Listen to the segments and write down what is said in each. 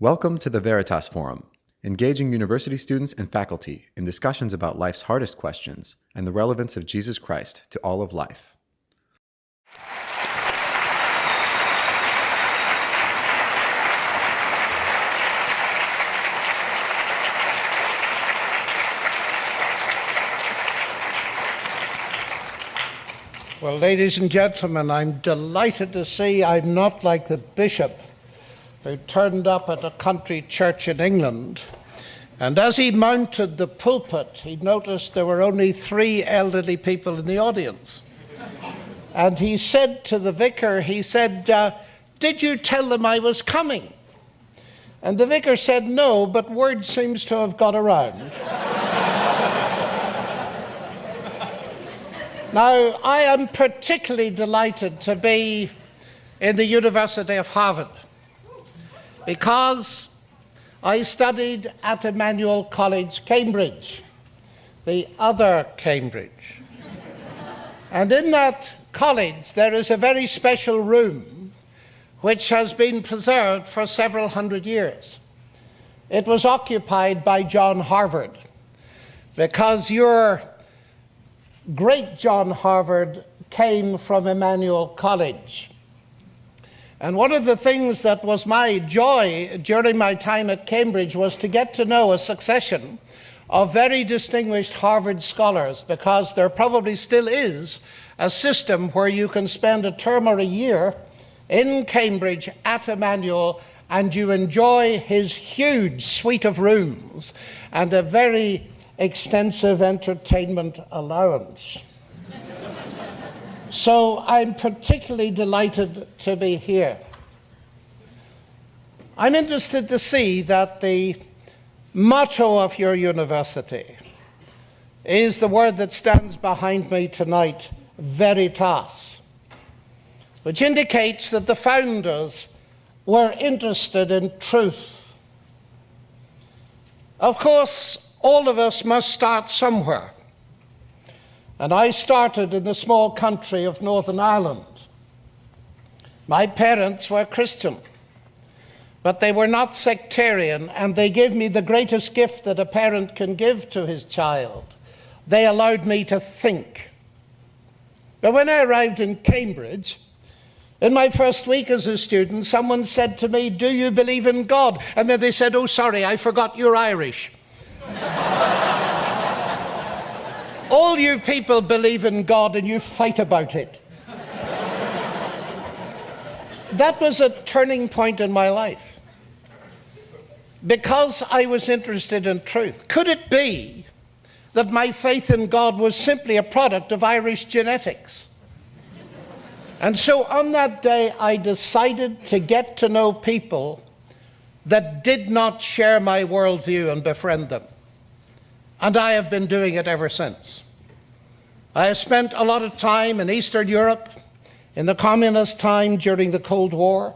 Welcome to the Emeritus Forum, engaging university students and faculty in discussions about life's hardest questions and the relevance of Jesus Christ to all of life. Well, ladies and gentlemen, I'm delighted to see I'm not like the bishop who turned up at a country church in England, and as he mounted the pulpit, he noticed there were only 3 elderly people in the audience. And he said to the vicar, he said, "Did you tell them I was coming?" And the vicar said, "No, but word seems to have got around." Now, I am particularly delighted to be in the University of Harvard because I studied at Emmanuel College, Cambridge, the other Cambridge. And in that college, there is a very special room which has been preserved for several hundred years. It was occupied by John Harvard because your great John Harvard came from Emmanuel College. And one of the things that was my joy during my time at Cambridge was to get to know a succession of very distinguished Harvard scholars, because there probably still is a system where you can spend a term or a year in Cambridge at Emmanuel and you enjoy his huge suite of rooms and a very extensive entertainment allowance. So I'm particularly delighted to be here. I'm interested to see that the motto of your university is the word that stands behind me tonight, veritas, which indicates that the founders were interested in truth. Of course, all of us must start somewhere. And I started in the small country of Northern Ireland. My parents were Christian, but they were not sectarian, and they gave me the greatest gift that a parent can give to his child. They allowed me to think. But when I arrived in Cambridge, in my first week as a student, someone said to me, "Do you believe in God?" And then they said, "Oh, sorry, I forgot you're Irish." All you people believe in God and you fight about it. That was a turning point in my life because I was interested in truth. Could it be that my faith in God was simply a product of Irish genetics? And so on that day, I decided to get to know people that did not share my worldview and befriend them. And I have been doing it ever since. I have spent a lot of time in Eastern Europe, in the communist time during the Cold War,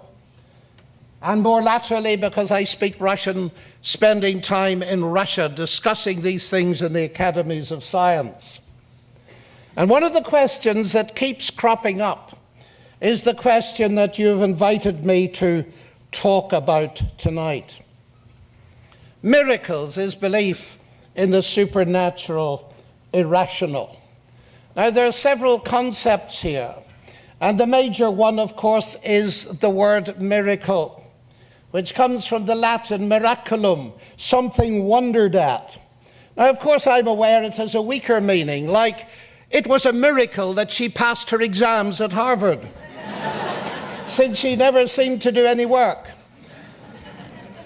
and more laterally, because I speak Russian, spending time in Russia discussing these things in the academies of science. And one of the questions that keeps cropping up is the question that you've invited me to talk about tonight. Miracles is belief in the supernatural, irrational. Now, there are several concepts here, and the major one, of course, is the word miracle, which comes from the Latin miraculum, something wondered at. Now, of course, I'm aware it has a weaker meaning, like it was a miracle that she passed her exams at Harvard, since she never seemed to do any work.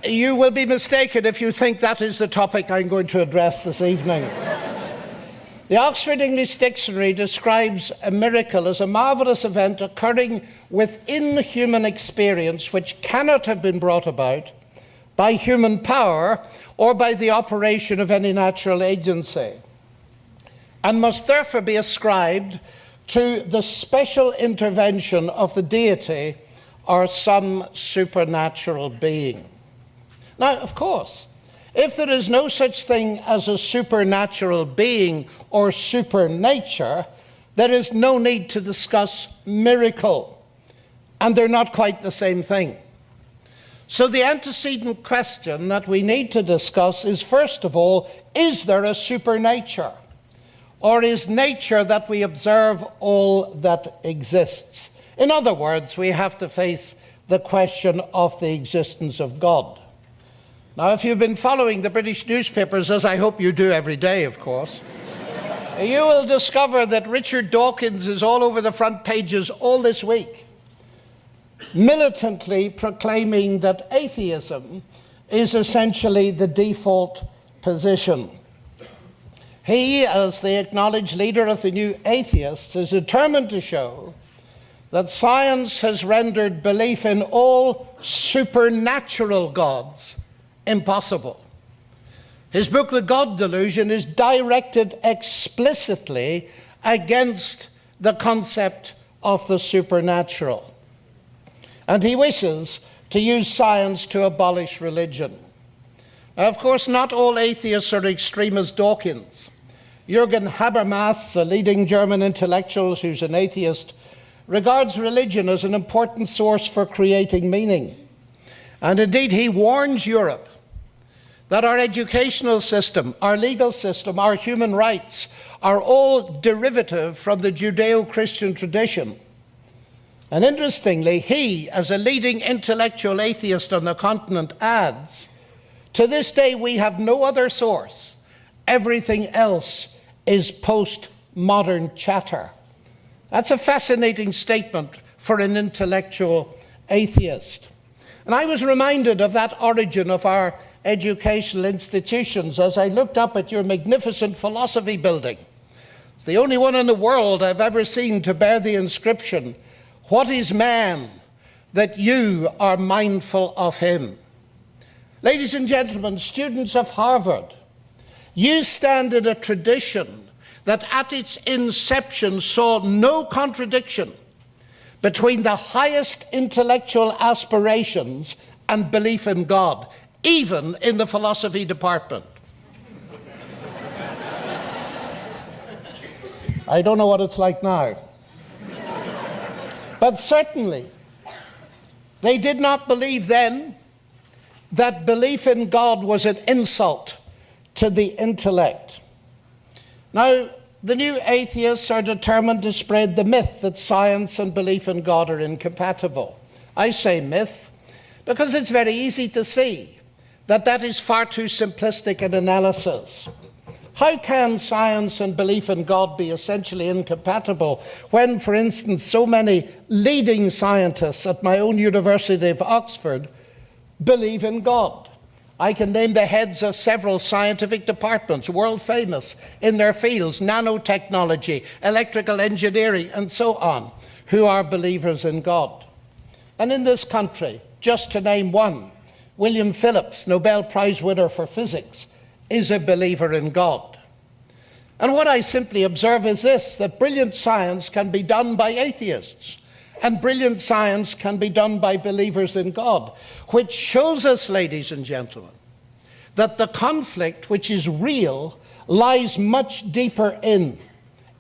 You will be mistaken if you think that is the topic I'm going to address this evening. The Oxford English Dictionary describes a miracle as a marvelous event occurring within human experience which cannot have been brought about by human power or by the operation of any natural agency, and must therefore be ascribed to the special intervention of the deity or some supernatural being. Now, of course, if there is no such thing as a supernatural being or supernature, there is no need to discuss miracle, and they're not quite the same thing. So the antecedent question that we need to discuss is, first of all, is there a supernature? Or is nature that we observe all that exists? In other words, we have to face the question of the existence of God. Now, if you've been following the British newspapers, as I hope you do every day, of course, you will discover that Richard Dawkins is all over the front pages all this week, militantly proclaiming that atheism is essentially the default position. He, as the acknowledged leader of the New Atheists, is determined to show that science has rendered belief in all supernatural gods impossible. His book, The God Delusion, is directed explicitly against the concept of the supernatural. And he wishes to use science to abolish religion. Now, of course, not all atheists are extreme as Dawkins. Jürgen Habermas, a leading German intellectual who's an atheist, regards religion as an important source for creating meaning. And indeed, he warns Europe that our educational system, our legal system, our human rights are all derivative from the Judeo-Christian tradition. And interestingly, he, as a leading intellectual atheist on the continent, adds, to this day we have no other source. Everything else is post-modern chatter. That's a fascinating statement for an intellectual atheist. And I was reminded of that origin of our educational institutions as I looked up at your magnificent philosophy building. It's the only one in the world I've ever seen to bear the inscription, "What is man that you are mindful of him?" Ladies and gentlemen, students of Harvard, you stand in a tradition that at its inception saw no contradiction between the highest intellectual aspirations and belief in God, even in the philosophy department. I don't know what it's like now. But certainly, they did not believe then that belief in God was an insult to the intellect. Now, the new atheists are determined to spread the myth that science and belief in God are incompatible. I say myth because it's very easy to see that that is far too simplistic an analysis. How can science and belief in God be essentially incompatible when, for instance, so many leading scientists at my own University of Oxford believe in God? I can name the heads of several scientific departments, world famous in their fields, nanotechnology, electrical engineering, and so on, who are believers in God. And in this country, just to name one, William Phillips, Nobel Prize winner for physics, is a believer in God. And what I simply observe is this, that brilliant science can be done by atheists, and brilliant science can be done by believers in God, which shows us, ladies and gentlemen, that the conflict which is real lies much deeper in.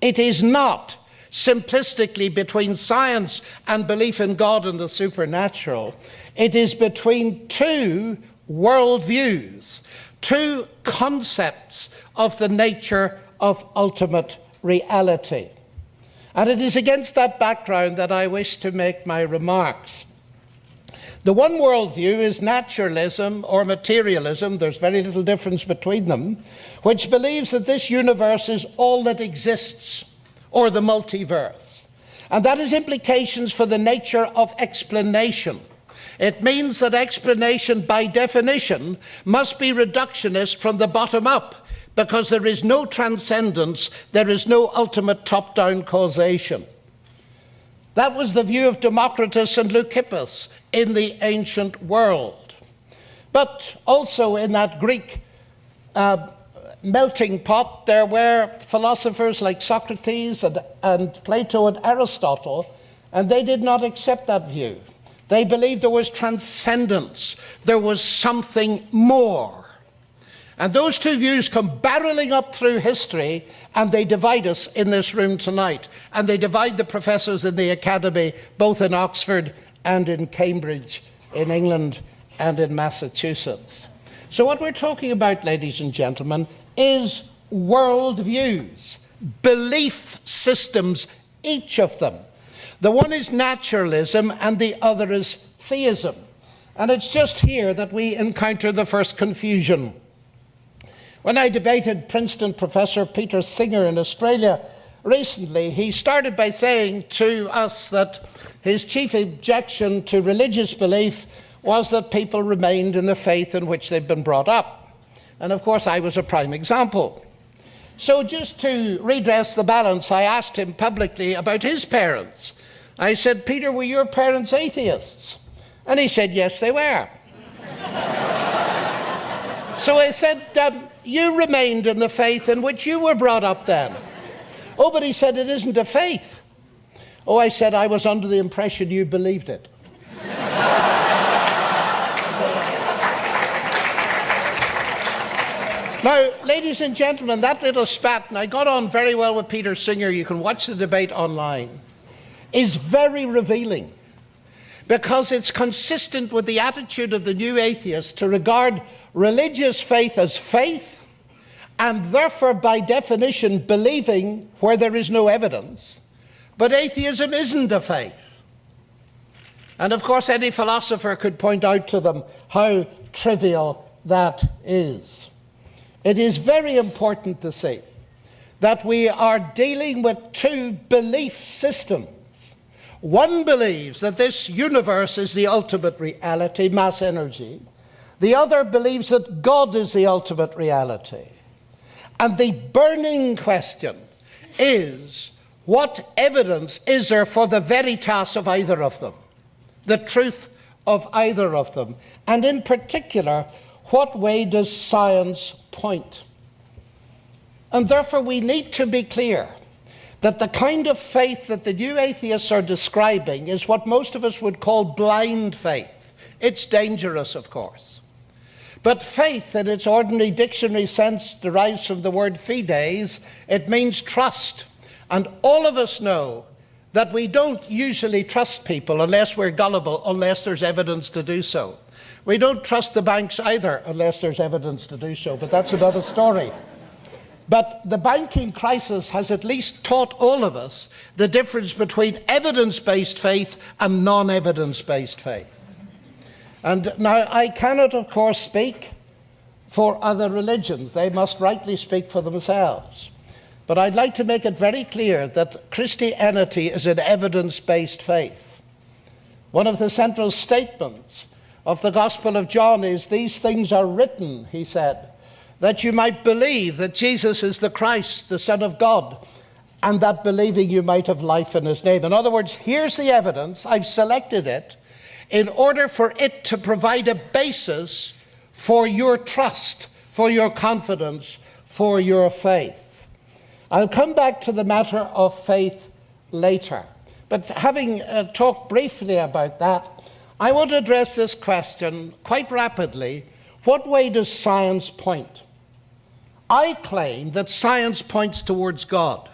It is not simplistically between science and belief in God and the supernatural. It is between two worldviews, two concepts of the nature of ultimate reality. And it is against that background that I wish to make my remarks. The one worldview is naturalism or materialism, there's very little difference between them, which believes that this universe is all that exists, or the multiverse. And that has implications for the nature of explanation. It means that explanation, by definition, must be reductionist from the bottom up, because there is no transcendence, there is no ultimate top-down causation. That was the view of Democritus and Leucippus in the ancient world. But also in that Greek melting pot, there were philosophers like Socrates and Plato and Aristotle, and they did not accept that view. They believed there was transcendence, there was something more. And those two views come barreling up through history, and they divide us in this room tonight. And they divide the professors in the academy, both in Oxford and in Cambridge, in England, and in Massachusetts. So what we're talking about, ladies and gentlemen, is worldviews, belief systems, each of them. The one is naturalism and the other is theism. And it's just here that we encounter the first confusion. When I debated Princeton Professor Peter Singer in Australia recently, he started by saying to us that his chief objection to religious belief was that people remained in the faith in which they'd been brought up. And of course, I was a prime example. So just to redress the balance, I asked him publicly about his parents. I said, Peter, were your parents atheists? And he said, yes, they were. So I said, you remained in the faith in which you were brought up then. Oh, but he said, it isn't a faith. Oh, I said, I was under the impression you believed it. Now, ladies and gentlemen, that little spat, and I got on very well with Peter Singer, you can watch the debate online, is very revealing, because it's consistent with the attitude of the new atheist to regard religious faith as faith, and therefore, by definition, believing where there is no evidence. But atheism isn't a faith. And of course, any philosopher could point out to them how trivial that is. It is very important to see that we are dealing with two belief systems. One believes that this universe is the ultimate reality, mass energy. The other believes that God is the ultimate reality. And the burning question is, what evidence is there for the veritas of either of them? The truth of either of them? And in particular, what way does science point? And therefore we need to be clear that the kind of faith that the new atheists are describing is what most of us would call blind faith. It's dangerous, of course. But faith, in its ordinary dictionary sense, derives from the word fides. It means trust. And all of us know that we don't usually trust people unless we're gullible, unless there's evidence to do so. We don't trust the banks either unless there's evidence to do so, but that's another story. But the banking crisis has at least taught all of us the difference between evidence-based faith and non-evidence-based faith. And now I cannot, of course, speak for other religions. They must rightly speak for themselves. But I'd like to make it very clear that Christianity is an evidence-based faith. One of the central statements of the Gospel of John is, these things are written, he said, that you might believe that Jesus is the Christ, the Son of God, and that believing you might have life in his name. In other words, here's the evidence, I've selected it, in order for it to provide a basis for your trust, for your confidence, for your faith. I'll come back to the matter of faith later. But having talked briefly about that, I want to address this question quite rapidly. What way does science point? I claim that science points towards God.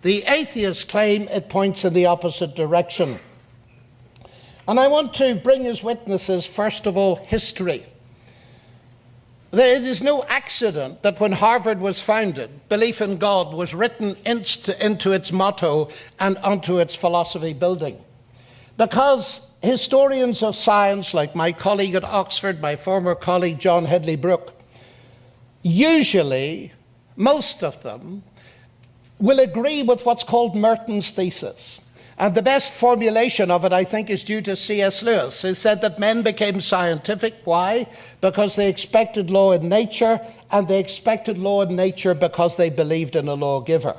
The atheists claim it points in the opposite direction. And I want to bring as witnesses, first of all, history. It is no accident that when Harvard was founded, belief in God was written into its motto and onto its philosophy building. Because historians of science, like my colleague at Oxford, my former colleague John Hedley Brooke, usually, most of them, will agree with what's called Merton's thesis. And the best formulation of it, I think, is due to C.S. Lewis, who said that men became scientific. Why? Because they expected law in nature, and they expected law in nature because they believed in a lawgiver.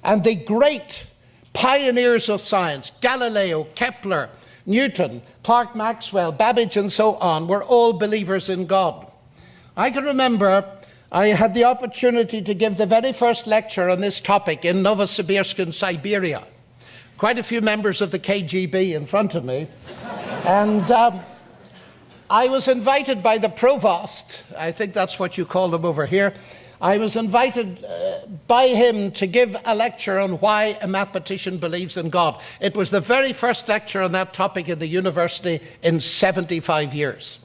And the great pioneers of science, Galileo, Kepler, Newton, Clerk Maxwell, Babbage, and so on, were all believers in God. I can remember I had the opportunity to give the very first lecture on this topic in Novosibirsk in Siberia. Quite a few members of the KGB in front of me. And I was invited by the provost, I think that's what you call them over here. I was invited by him to give a lecture on why a mathematician believes in God. It was the very first lecture on that topic in the university in 75 years.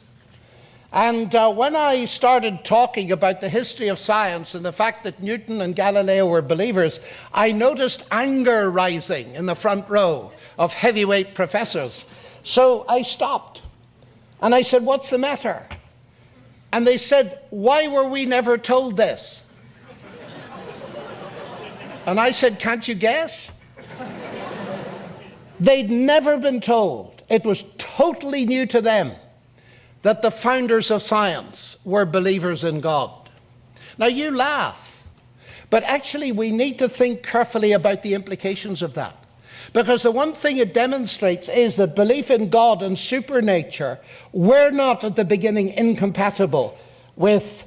And when I started talking about the history of science and the fact that Newton and Galileo were believers, I noticed anger rising in the front row of heavyweight professors. So I stopped and I said, "What's the matter?" And they said, "Why were we never told this?" And I said, "Can't you guess?" They'd never been told. It was totally new to them that the founders of science were believers in God. Now you laugh, but actually we need to think carefully about the implications of that. Because the one thing it demonstrates is that belief in God and supernature were not at the beginning incompatible with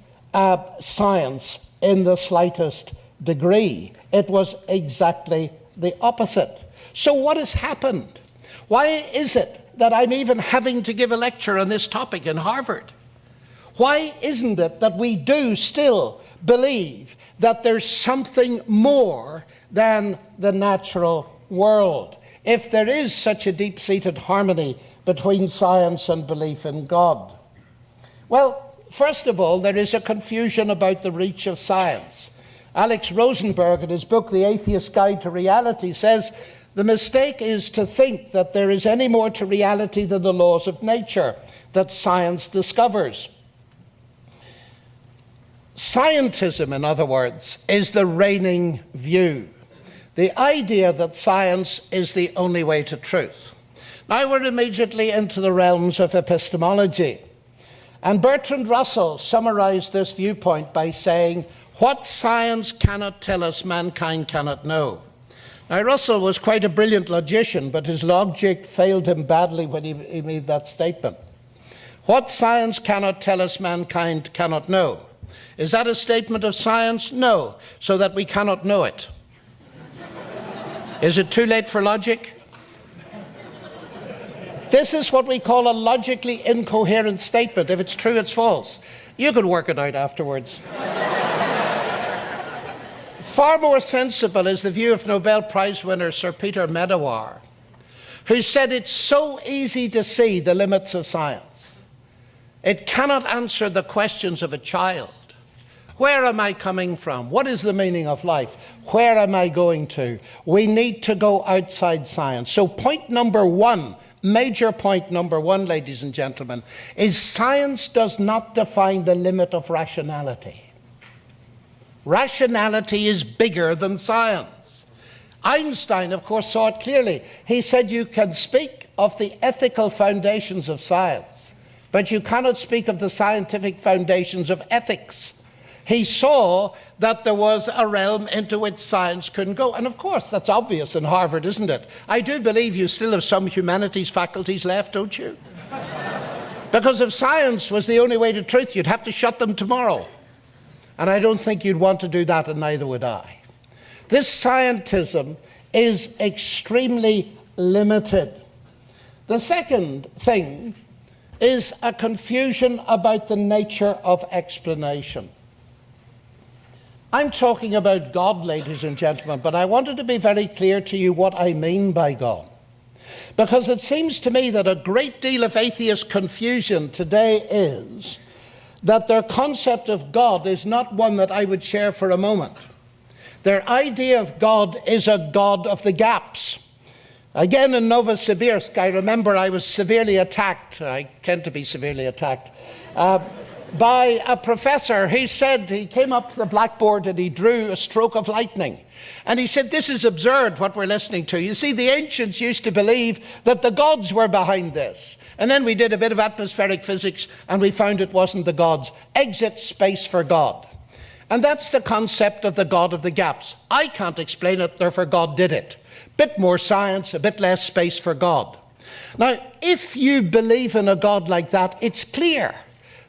science in the slightest degree. It was exactly the opposite. So what has happened? Why is it that I'm even having to give a lecture on this topic in Harvard? Why isn't it that we do still believe that there's something more than the natural world, if there is such a deep-seated harmony between science and belief in God? Well, first of all, there is a confusion about the reach of science. Alex Rosenberg, in his book, The Atheist's Guide to Reality, says, "The mistake is to think that there is any more to reality than the laws of nature that science discovers." Scientism, in other words, is the reigning view. The idea that science is the only way to truth. Now we're immediately into the realms of epistemology. And Bertrand Russell summarized this viewpoint by saying, "What science cannot tell us, mankind cannot know." Now, Russell was quite a brilliant logician, but his logic failed him badly when he made that statement. What science cannot tell us, mankind cannot know. Is that a statement of science? No, so that we cannot know it. Is it too late for logic? This is what we call a logically incoherent statement. If it's true, it's false. You can work it out afterwards. Far more sensible is the view of Nobel Prize winner Sir Peter Medawar, who said it's so easy to see the limits of science. It cannot answer the questions of a child. Where am I coming from? What is the meaning of life? Where am I going to? We need to go outside science. So point number one, major point number one, ladies and gentlemen, is science does not define the limit of rationality. Rationality is bigger than science. Einstein, of course, saw it clearly. He said you can speak of the ethical foundations of science, but you cannot speak of the scientific foundations of ethics. He saw that there was a realm into which science couldn't go. And of course, that's obvious in Harvard, isn't it? I do believe you still have some humanities faculties left, don't you? Because if science was the only way to truth, you'd have to shut them tomorrow. And I don't think you'd want to do that, and neither would I. This scientism is extremely limited. The second thing is a confusion about the nature of explanation. I'm talking about God, ladies and gentlemen, but I wanted to be very clear to you what I mean by God. Because it seems to me that a great deal of atheist confusion today is that their concept of God is not one that I would share for a moment. Their idea of God is a God of the gaps. Again, in Novosibirsk, I remember I was severely attacked. I tend to be severely attacked. By a professor. He said, he came up to the blackboard and he drew a stroke of lightning. And he said, "This is absurd what we're listening to. You see, the ancients used to believe that the gods were behind this. And then we did a bit of atmospheric physics and we found it wasn't the gods. Exit space for God." And that's the concept of the God of the gaps. I can't explain it, therefore God did it. Bit more science, a bit less space for God. Now, if you believe in a God like that, it's clear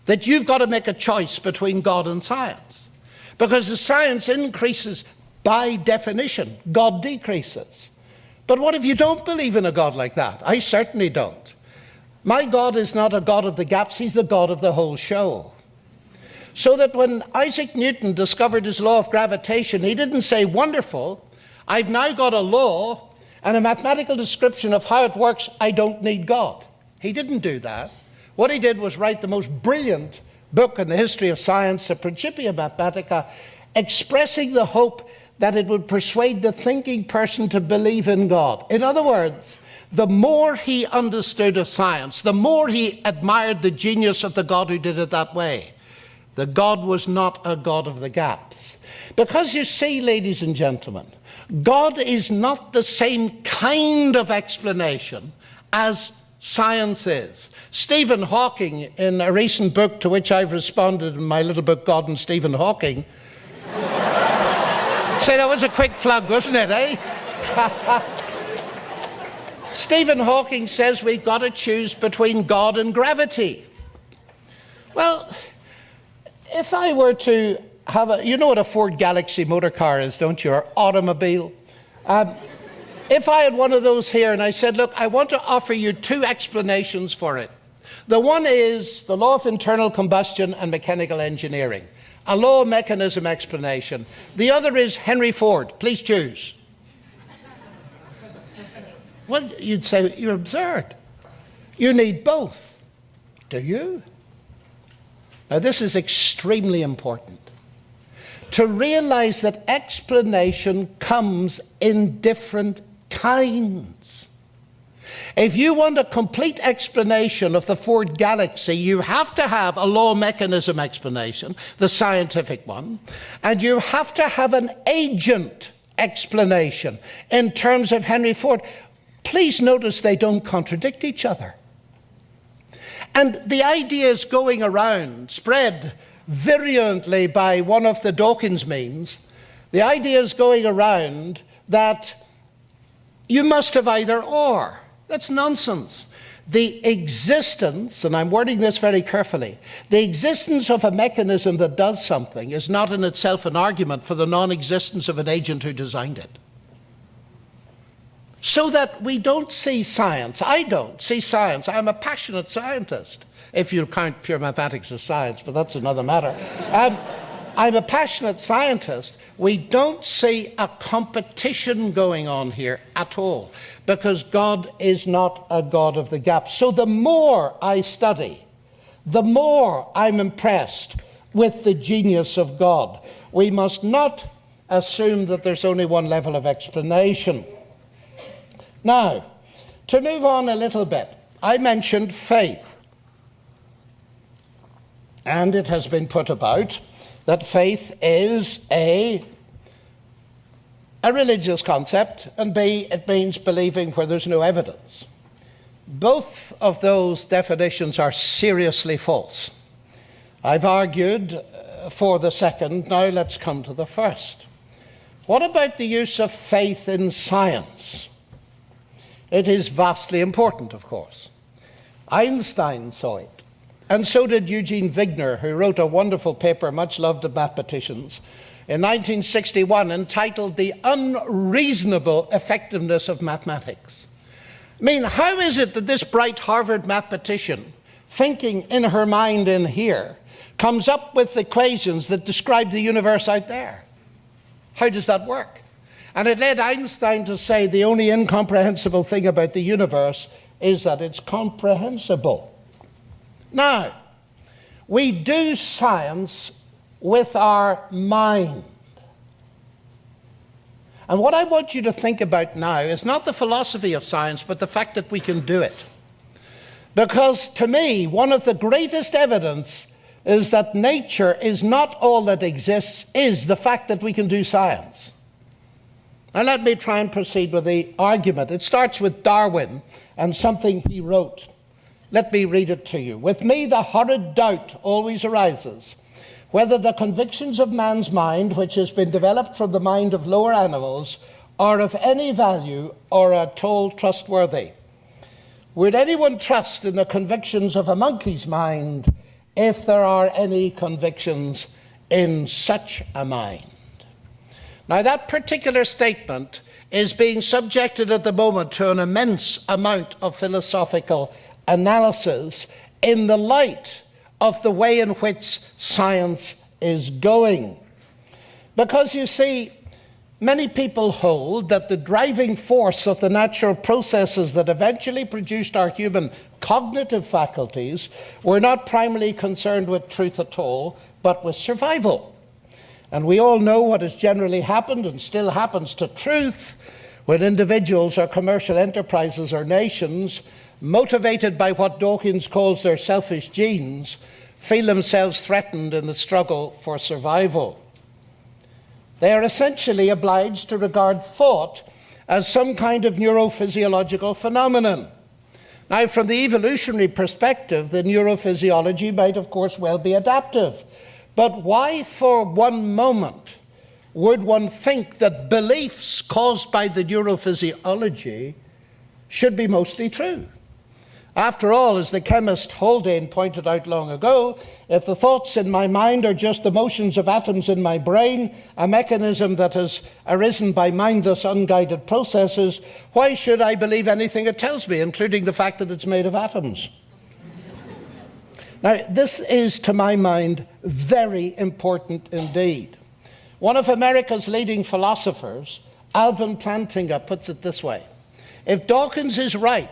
that you've got to make a choice between God and science. Because as science increases, by definition, God decreases. But what if you don't believe in a God like that? I certainly don't. My God is not a God of the gaps, he's the God of the whole show. So that when Isaac Newton discovered his law of gravitation, he didn't say, wonderful, I've now got a law and a mathematical description of how it works, I don't need God. He didn't do that. What he did was write the most brilliant book in the history of science, the Principia Mathematica, expressing the hope that it would persuade the thinking person to believe in God. In other words, the more he understood of science, the more he admired the genius of the God who did it that way. The God was not a God of the gaps. Because you see, ladies and gentlemen, God is not the same kind of explanation as science is. Stephen Hawking, in a recent book to which I've responded in my little book, God and Stephen Hawking. Say, that was a quick plug, wasn't it, eh? Stephen Hawking says we've got to choose between God and gravity. Well, if I were to have you know what a Ford Galaxy motor car is, don't you, or automobile? If I had one of those here and I said, look, I want to offer you two explanations for it. The one is the law of internal combustion and mechanical engineering, a law mechanism explanation. The other is Henry Ford. Please choose. Well, you'd say, you're absurd. You need both. Do you? Now, this is extremely important. To realize that explanation comes in different kinds. If you want a complete explanation of the Ford Galaxy, you have to have a law mechanism explanation, the scientific one, and you have to have an agent explanation in terms of Henry Ford. Please notice they don't contradict each other. And the ideas going around, spread virulently by one of the Dawkins memes, the ideas going around that you must have either or. That's nonsense. The existence, and I'm wording this very carefully, the existence of a mechanism that does something is not in itself an argument for the non-existence of an agent who designed it. So that we don't see science. I don't see science. I'm a passionate scientist, if you count pure mathematics as science, but that's another matter. I'm a passionate scientist. We don't see a competition going on here at all, because God is not a God of the gaps. So the more I study, the more I'm impressed with the genius of God. We must not assume that there's only one level of explanation. Now, to move on a little bit, I mentioned faith. And it has been put about that faith is A, religious concept, and B, it means believing where there's no evidence. Both of those definitions are seriously false. I've argued for the second, now let's come to the first. What about the use of faith in science? It is vastly important, of course. Einstein saw it. And so did Eugene Wigner, who wrote a wonderful paper, much loved of mathematicians, in 1961, entitled The Unreasonable Effectiveness of Mathematics. I mean, how is it that this bright Harvard mathematician, thinking in her mind in here, comes up with equations that describe the universe out there? How does that work? And it led Einstein to say the only incomprehensible thing about the universe is that it's comprehensible. Now, we do science with our mind. And what I want you to think about now is not the philosophy of science, but the fact that we can do it. Because to me, one of the greatest evidence is that nature is not all that exists, is the fact that we can do science. Now let me try and proceed with the argument. It starts with Darwin and something he wrote. Let me read it to you. With me the horrid doubt always arises whether the convictions of man's mind, which has been developed from the mind of lower animals, are of any value or at all trustworthy. Would anyone trust in the convictions of a monkey's mind if there are any convictions in such a mind? Now, that particular statement is being subjected at the moment to an immense amount of philosophical analysis in the light of the way in which science is going. Because you see, many people hold that the driving force of the natural processes that eventually produced our human cognitive faculties were not primarily concerned with truth at all, but with survival. And we all know what has generally happened and still happens to truth when individuals or commercial enterprises or nations, motivated by what Dawkins calls their selfish genes, feel themselves threatened in the struggle for survival. They are essentially obliged to regard thought as some kind of neurophysiological phenomenon. Now, from the evolutionary perspective, the neurophysiology might, of course, well be adaptive. But why for one moment would one think that beliefs caused by the neurophysiology should be mostly true? After all, as the chemist Haldane pointed out long ago, if the thoughts in my mind are just the motions of atoms in my brain, a mechanism that has arisen by mindless, unguided processes, why should I believe anything it tells me, including the fact that it's made of atoms? Now, this is, to my mind, very important indeed. One of America's leading philosophers, Alvin Plantinga, puts it this way: if Dawkins is right,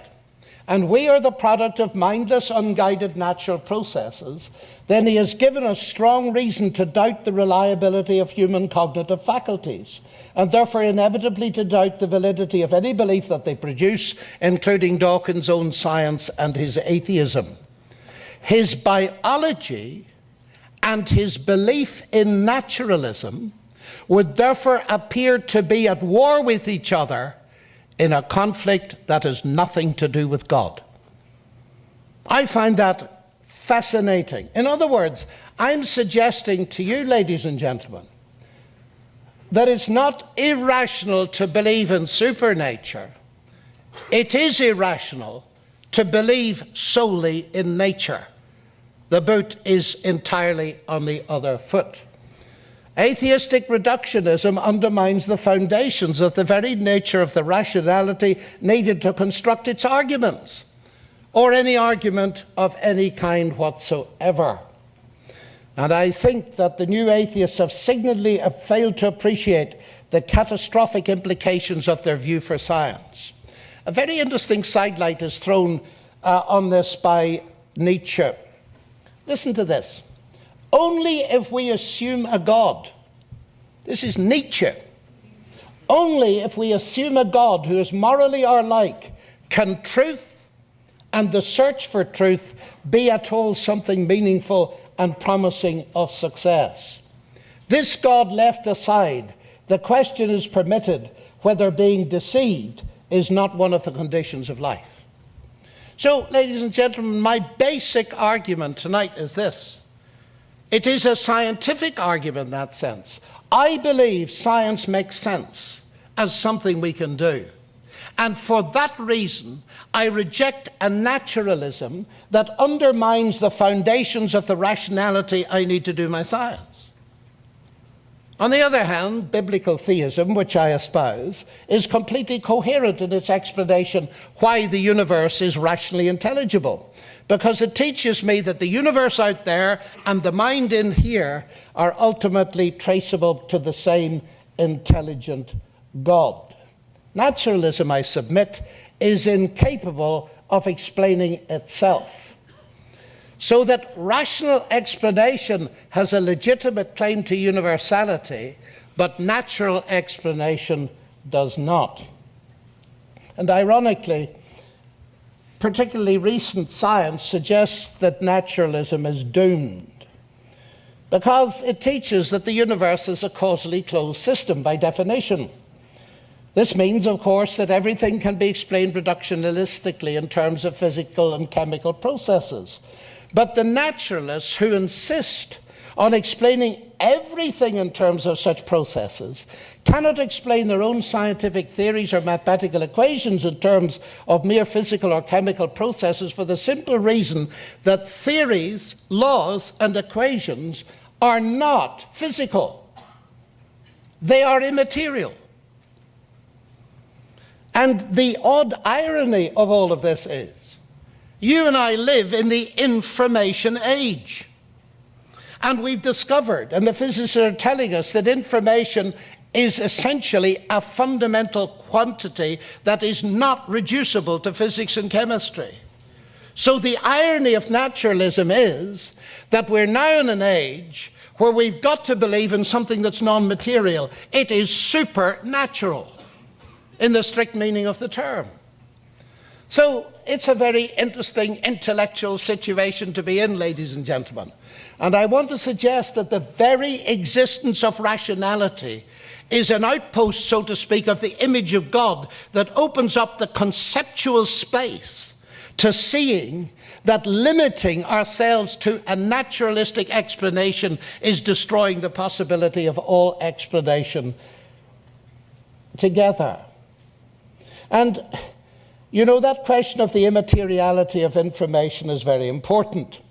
and we are the product of mindless, unguided natural processes, then he has given us strong reason to doubt the reliability of human cognitive faculties, and therefore inevitably to doubt the validity of any belief that they produce, including Dawkins' own science and his atheism. His biology and his belief in naturalism would therefore appear to be at war with each other in a conflict that has nothing to do with God. I find that fascinating. In other words, I'm suggesting to you, ladies and gentlemen, that it's not irrational to believe in supernature. It is irrational to believe solely in nature. The boot is entirely on the other foot. Atheistic reductionism undermines the foundations of the very nature of the rationality needed to construct its arguments, or any argument of any kind whatsoever. And I think that the new atheists have signally failed to appreciate the catastrophic implications of their view for science. A very interesting sidelight is thrown on this by Nietzsche. Listen to this. Only if we assume a God, this is Nietzsche, only if we assume a God who is morally our like, can truth and the search for truth be at all something meaningful and promising of success. This God left aside, the question is permitted whether being deceived is not one of the conditions of life. So, ladies and gentlemen, my basic argument tonight is this. It is a scientific argument in that sense. I believe science makes sense as something we can do. And for that reason, I reject a naturalism that undermines the foundations of the rationality I need to do my science. On the other hand, biblical theism, which I espouse, is completely coherent in its explanation why the universe is rationally intelligible, because it teaches me that the universe out there and the mind in here are ultimately traceable to the same intelligent God. Naturalism, I submit, is incapable of explaining itself. So that rational explanation has a legitimate claim to universality, but natural explanation does not. And ironically, particularly recent science suggests that naturalism is doomed, because it teaches that the universe is a causally closed system by definition. This means, of course, that everything can be explained reductionistically in terms of physical and chemical processes. But the naturalists who insist on explaining everything in terms of such processes cannot explain their own scientific theories or mathematical equations in terms of mere physical or chemical processes for the simple reason that theories, laws, and equations are not physical. They are immaterial. And the odd irony of all of this is You and I live in the information age. And we've discovered, and the physicists are telling us, that information is essentially a fundamental quantity that is not reducible to physics and chemistry. So the irony of naturalism is that we're now in an age where we've got to believe in something that's non-material. It is supernatural in the strict meaning of the term. So it's a very interesting intellectual situation to be in, ladies and gentlemen. And I want to suggest that the very existence of rationality is an outpost, so to speak, of the image of God that opens up the conceptual space to seeing that limiting ourselves to a naturalistic explanation is destroying the possibility of all explanation together. And, you know, that question of the immateriality of information is very important.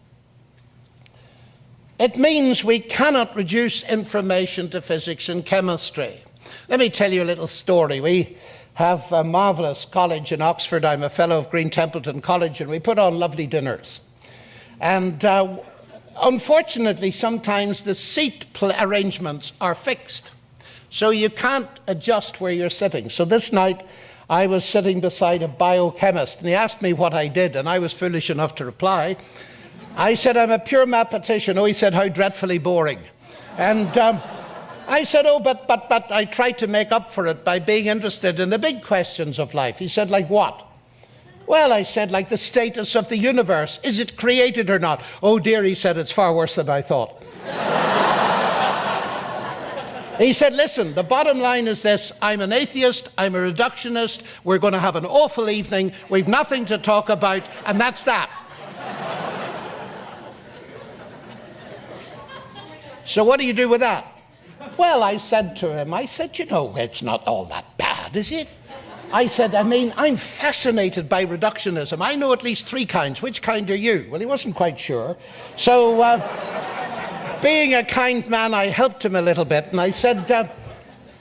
It means we cannot reduce information to physics and chemistry. Let me tell you a little story. We have a marvelous college in Oxford. I'm a fellow of Green Templeton College, and we put on lovely dinners. And unfortunately, sometimes the seat arrangements are fixed, so you can't adjust where you're sitting. So this night, I was sitting beside a biochemist, and he asked me what I did, and I was foolish enough to reply. I said, I'm a pure mathematician. Oh, he said, how dreadfully boring. And I said, oh, but I tried to make up for it by being interested in the big questions of life. He said, like what? Well, I said, like the status of the universe. Is it created or not? Oh, dear, he said, it's far worse than I thought. He said, listen, the bottom line is this. I'm an atheist. I'm a reductionist. We're going to have an awful evening. We've nothing to talk about, and that's that. So what do you do with that? Well, I said to him, you know, it's not all that bad, is it? I said, I'm fascinated by reductionism. I know at least 3 kinds. Which kind are you? Well, he wasn't quite sure. So, being a kind man, I helped him a little bit. And I said,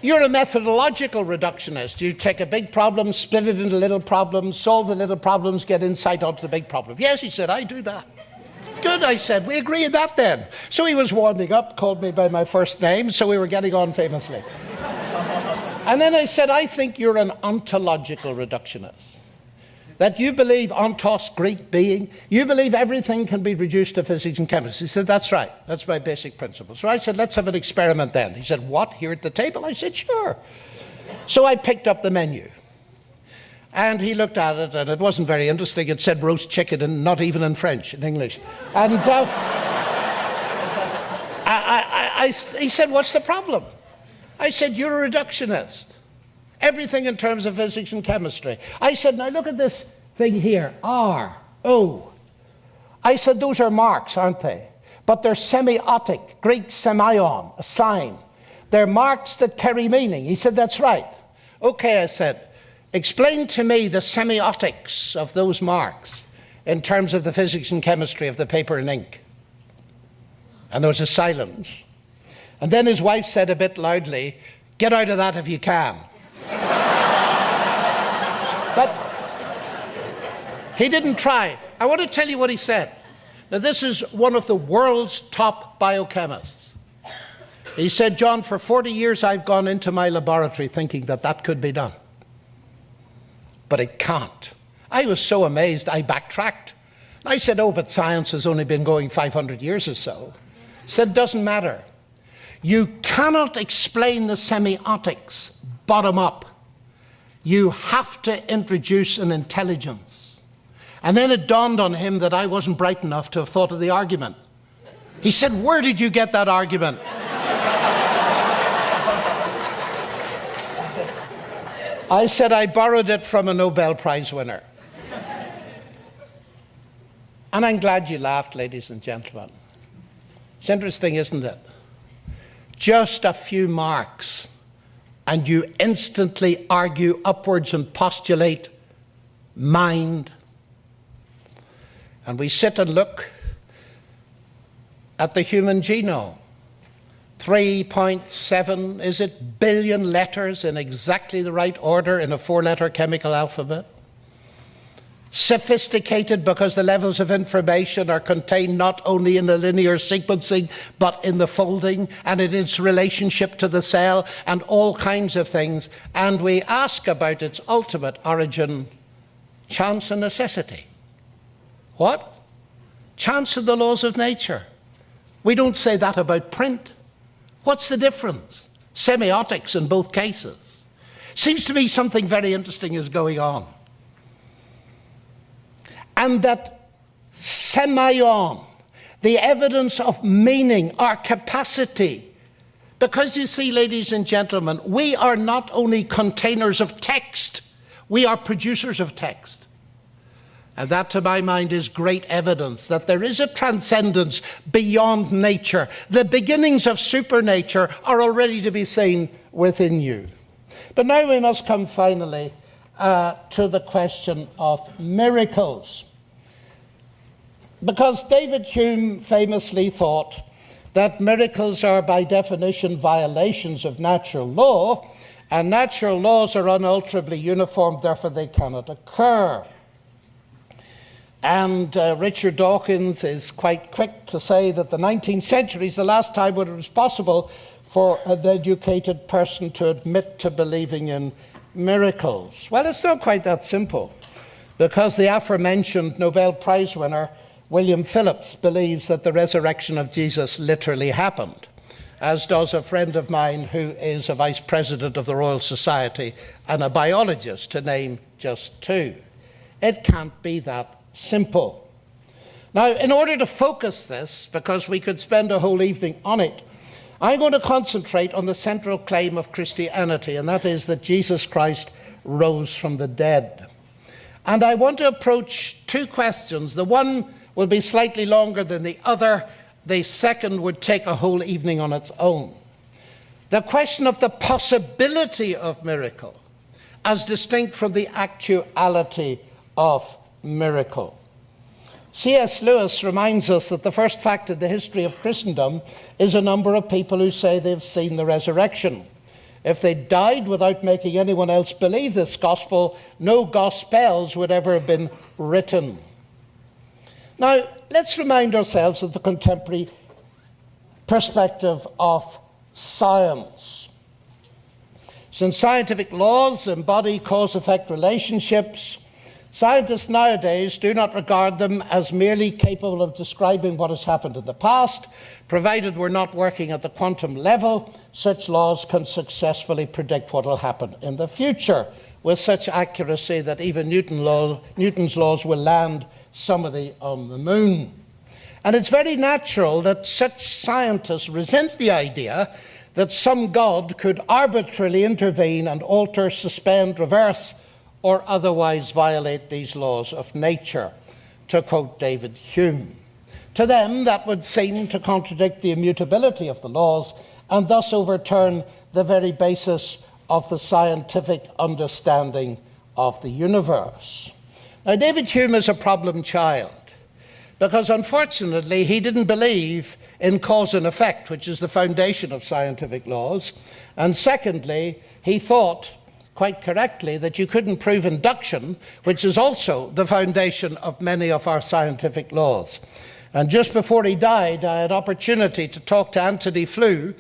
you're a methodological reductionist. You take a big problem, split it into little problems, solve the little problems, get insight onto the big problem. Yes, he said, I do that. Good, I said. We agree on that then. So he was warming up, called me by my first name, so we were getting on famously. And then I said, I think you're an ontological reductionist. That you believe ontos, Greek being, you believe everything can be reduced to physics and chemistry. He said, that's right. That's my basic principle. So I said, let's have an experiment then. He said, what, here at the table? I said, sure. So I picked up the menu. And he looked at it, and it wasn't very interesting. It said roast chicken, and not even in French, in English. And he said, what's the problem? I said, you're a reductionist. Everything in terms of physics and chemistry. I said, now look at this thing here, R, O. I said, those are marks, aren't they? But they're semiotic, Greek semeion, a sign. They're marks that carry meaning. He said, that's right. Okay, I said. Explain to me the semiotics of those marks in terms of the physics and chemistry of the paper and ink. And there was a silence. And then his wife said a bit loudly, get out of that if you can. But he didn't try. I want to tell you what he said. Now, this is one of the world's top biochemists. He said, John, for 40 years I've gone into my laboratory thinking that that could be done. But it can't. I was so amazed, I backtracked. I said, oh, but science has only been going 500 years or so. He said, doesn't matter. You cannot explain the semiotics bottom up. You have to introduce an intelligence. And then it dawned on him that I wasn't bright enough to have thought of the argument. He said, where did you get that argument? I said, I borrowed it from a Nobel Prize winner. And I'm glad you laughed, ladies and gentlemen. It's interesting, isn't it? Just a few marks, and you instantly argue upwards and postulate mind. And we sit and look at the human genome. 3.7, is it, billion letters in exactly the right order in a 4-letter chemical alphabet. sophisticated because the levels of information are contained not only in the linear sequencing, but in the folding and in its relationship to the cell and all kinds of things. And we ask about its ultimate origin, chance and necessity. What? Chance and the laws of nature. We don't say that about print. What's the difference? Semiotics in both cases. Seems to me something very interesting is going on. And that semeion, the evidence of meaning, our capacity. Because you see, ladies and gentlemen, we are not only containers of text, we are producers of text. And that, to my mind, is great evidence that there is a transcendence beyond nature. The beginnings of supernature are already to be seen within you. But now we must come finally to the question of miracles. Because David Hume famously thought that miracles are by definition violations of natural law, and natural laws are unalterably uniform, therefore they cannot occur. And Richard Dawkins is quite quick to say that the 19th century is the last time when it was possible for an educated person to admit to believing in miracles. Well, it's not quite that simple, because the aforementioned Nobel Prize winner, William Phillips, believes that the resurrection of Jesus literally happened, as does a friend of mine who is a vice president of the Royal Society and a biologist, to name just two. It can't be that simple. Now, in order to focus this, because we could spend a whole evening on it, I'm going to concentrate on the central claim of Christianity, and that is that Jesus Christ rose from the dead. And I want to approach two questions. The one will be slightly longer than the other. The second would take a whole evening on its own. The question of the possibility of miracle as distinct from the actuality of miracle. C.S. Lewis reminds us that the first fact in the history of Christendom is a number of people who say they've seen the resurrection. If they died without making anyone else believe this gospel, no gospels would ever have been written. Now, let's remind ourselves of the contemporary perspective of science. Since scientific laws embody cause-effect relationships, scientists nowadays do not regard them as merely capable of describing what has happened in the past. Provided we're not working at the quantum level, such laws can successfully predict what will happen in the future with such accuracy that even Newton's laws will land somebody on the moon. And it's very natural that such scientists resent the idea that some God could arbitrarily intervene and alter, suspend, reverse, or otherwise violate these laws of nature, to quote David Hume. To them, that would seem to contradict the immutability of the laws and thus overturn the very basis of the scientific understanding of the universe. Now, David Hume is a problem child because, unfortunately, he didn't believe in cause and effect, which is the foundation of scientific laws. And secondly, he thought, quite correctly, that you couldn't prove induction, which is also the foundation of many of our scientific laws. And just before he died, I had opportunity to talk to Anthony Flew,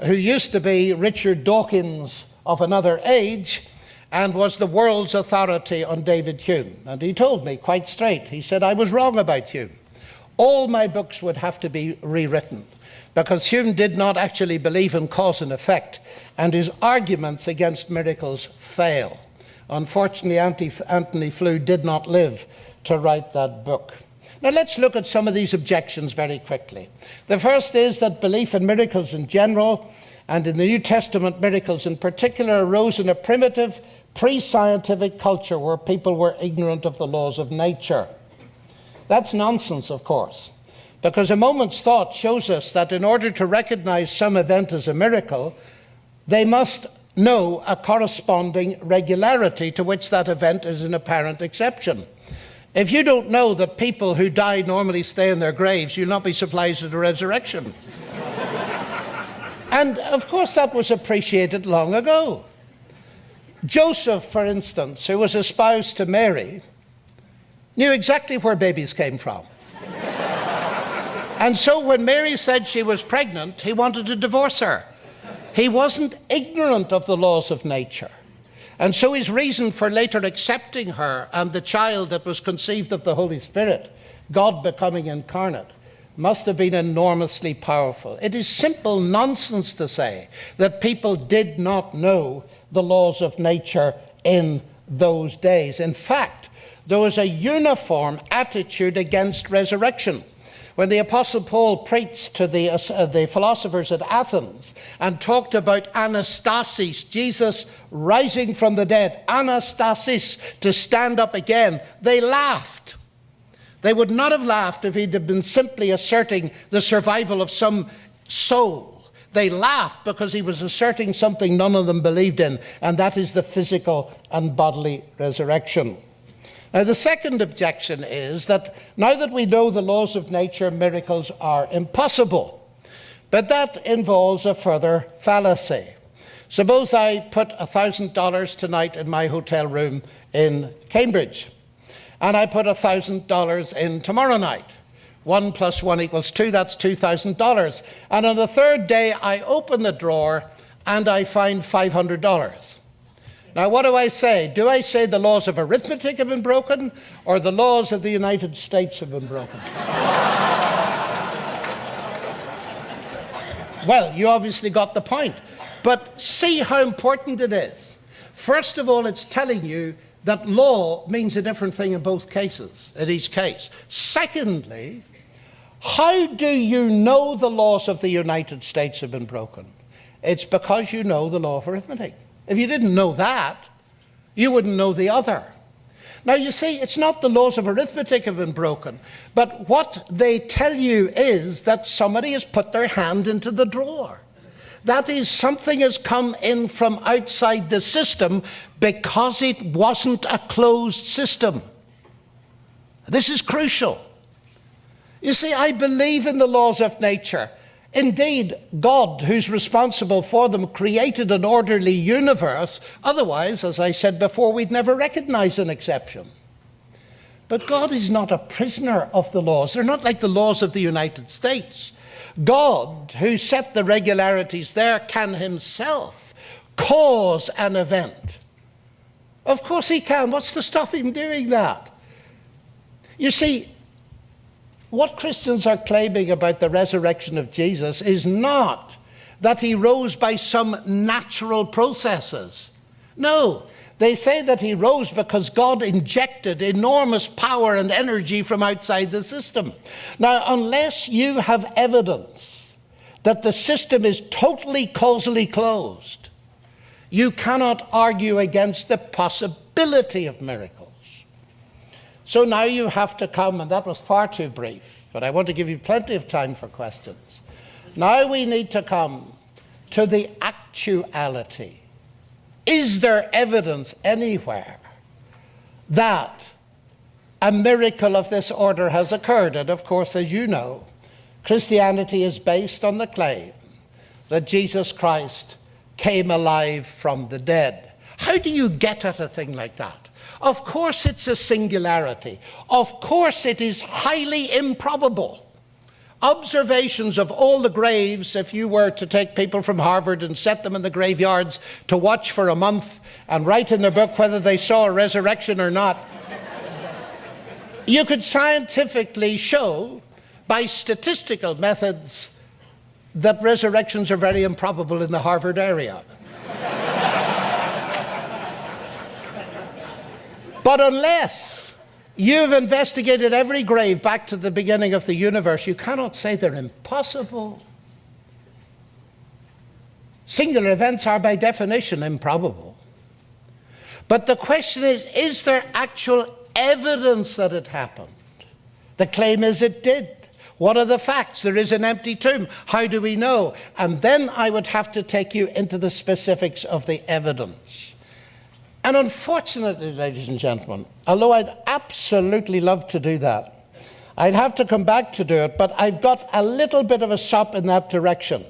who used to be Richard Dawkins of another age and was the world's authority on David Hume. And he told me quite straight, he said, I was wrong about Hume. All my books would have to be rewritten, because Hume did not actually believe in cause and effect, and his arguments against miracles fail. Unfortunately, Anthony Flew did not live to write that book. Now let's look at some of these objections very quickly. The first is that belief in miracles in general, and in the New Testament miracles in particular, arose in a primitive, pre-scientific culture where people were ignorant of the laws of nature. That's nonsense, of course. Because a moment's thought shows us that in order to recognize some event as a miracle, they must know a corresponding regularity to which that event is an apparent exception. If you don't know that people who die normally stay in their graves, you'll not be surprised at the resurrection. And of course that was appreciated long ago. Joseph, for instance, who was espoused to Mary, knew exactly where babies came from. And so when Mary said she was pregnant, he wanted to divorce her. He wasn't ignorant of the laws of nature. And so his reason for later accepting her and the child that was conceived of the Holy Spirit, God becoming incarnate, must have been enormously powerful. It is simple nonsense to say that people did not know the laws of nature in those days. In fact, there was a uniform attitude against resurrection. When the Apostle Paul preached to the philosophers at Athens and talked about anastasis, Jesus rising from the dead, anastasis, to stand up again, they laughed. They would not have laughed if he'd have been simply asserting the survival of some soul. They laughed because he was asserting something none of them believed in, and that is the physical and bodily resurrection. Now, the second objection is that now that we know the laws of nature, miracles are impossible. But that involves a further fallacy. Suppose I put $1,000 tonight in my hotel room in Cambridge, and I put $1,000 in tomorrow night. 1 + 1 = 2, that's $2,000. And on the third day, I open the drawer and I find $500. Now, what do I say? Do I say the laws of arithmetic have been broken, or the laws of the United States have been broken? Well, you obviously got the point. But see how important it is. First of all, it's telling you that law means a different thing in both cases, in each case. Secondly, how do you know the laws of the United States have been broken? It's because you know the law of arithmetic. If you didn't know that, you wouldn't know the other. Now, you see, it's not the laws of arithmetic have been broken, but what they tell you is that somebody has put their hand into the drawer. That is, something has come in from outside the system because it wasn't a closed system. This is crucial. You see, I believe in the laws of nature. Indeed, God, who's responsible for them, created an orderly universe. Otherwise, as I said before, we'd never recognize an exception. But God is not a prisoner of the laws. They're not like the laws of the United States. God, who set the regularities there, can himself cause an event. Of course he can. What's to stop him doing that? You see, what Christians are claiming about the resurrection of Jesus is not that he rose by some natural processes. No, they say that he rose because God injected enormous power and energy from outside the system. Now, unless you have evidence that the system is totally causally closed, you cannot argue against the possibility of miracles. So now you have to come, and that was far too brief, but I want to give you plenty of time for questions. Now we need to come to the actuality. Is there evidence anywhere that a miracle of this order has occurred? And of course, as you know, Christianity is based on the claim that Jesus Christ came alive from the dead. How do you get at a thing like that? Of course it's a singularity. Of course it is highly improbable. Observations of all the graves, if you were to take people from Harvard and set them in the graveyards to watch for a month and write in their book whether they saw a resurrection or not, you could scientifically show by statistical methods that resurrections are very improbable in the Harvard area. But unless you've investigated every grave back to the beginning of the universe, you cannot say they're impossible. Singular events are by definition improbable. But the question is there actual evidence that it happened? The claim is it did. What are the facts? There is an empty tomb. How do we know? And then I would have to take you into the specifics of the evidence. And unfortunately, ladies and gentlemen, although I'd absolutely love to do that, I'd have to come back to do it, but I've got a little bit of a sop in that direction.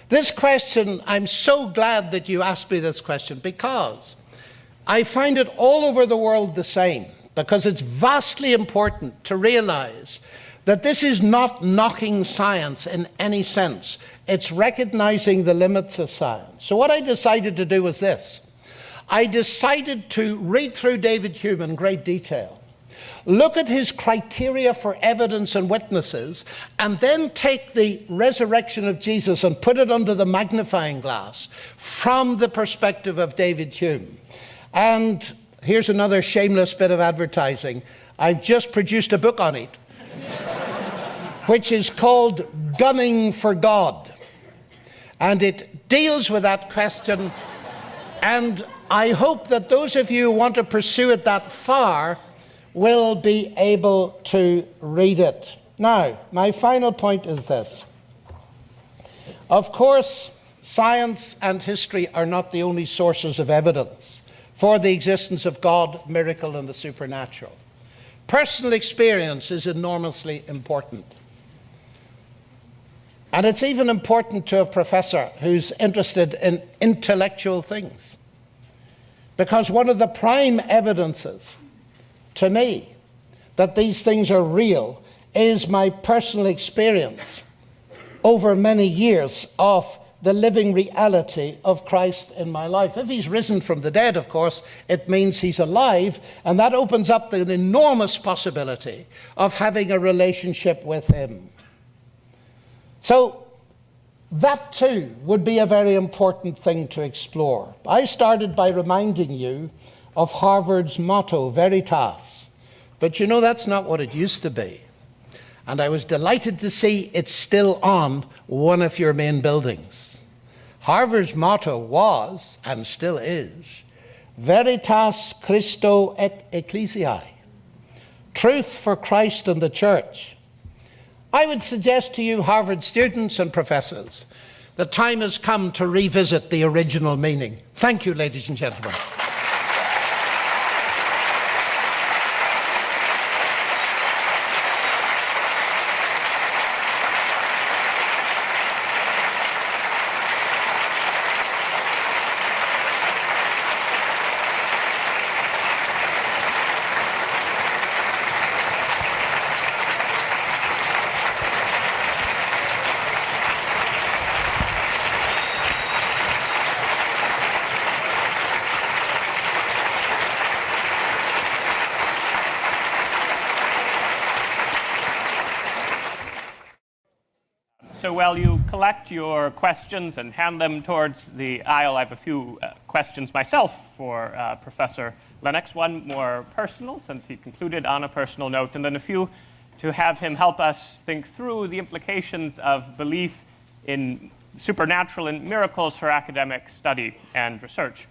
This question, I'm so glad that you asked me this question, because I find it all over the world the same. because it's vastly important to realize that this is not knocking science in any sense. It's recognizing the limits of science. So what I decided to do was this. I decided to read through David Hume in great detail, look at his criteria for evidence and witnesses, and then take the resurrection of Jesus and put it under the magnifying glass from the perspective of David Hume. And here's another shameless bit of advertising. I've just produced a book on it, which is called Gunning for God. And it deals with that question. And I hope that those of you who want to pursue it that far will be able to read it. Now, my final point is this. Of course, science and history are not the only sources of evidence for the existence of God, miracle, and the supernatural. Personal experience is enormously important. And it's even important to a professor who's interested in intellectual things. Because one of the prime evidences to me that these things are real is my personal experience over many years of the living reality of Christ in my life. If he's risen from the dead, of course, it means he's alive, and that opens up an enormous possibility of having a relationship with him. So that too would be a very important thing to explore. I started by reminding you of Harvard's motto, Veritas. But you know, that's not what it used to be. And I was delighted to see it's still on one of your main buildings. Harvard's motto was, and still is, Veritas Christo et Ecclesiae. Truth for Christ and the Church. I would suggest to you, Harvard students and professors, the time has come to revisit the original meaning. Thank you, ladies and gentlemen. So while you collect your questions and hand them towards the aisle, I have a few questions myself for Professor Lennox. One more personal, since he concluded on a personal note, and then a few to have him help us think through the implications of belief in supernatural and miracles for academic study and research.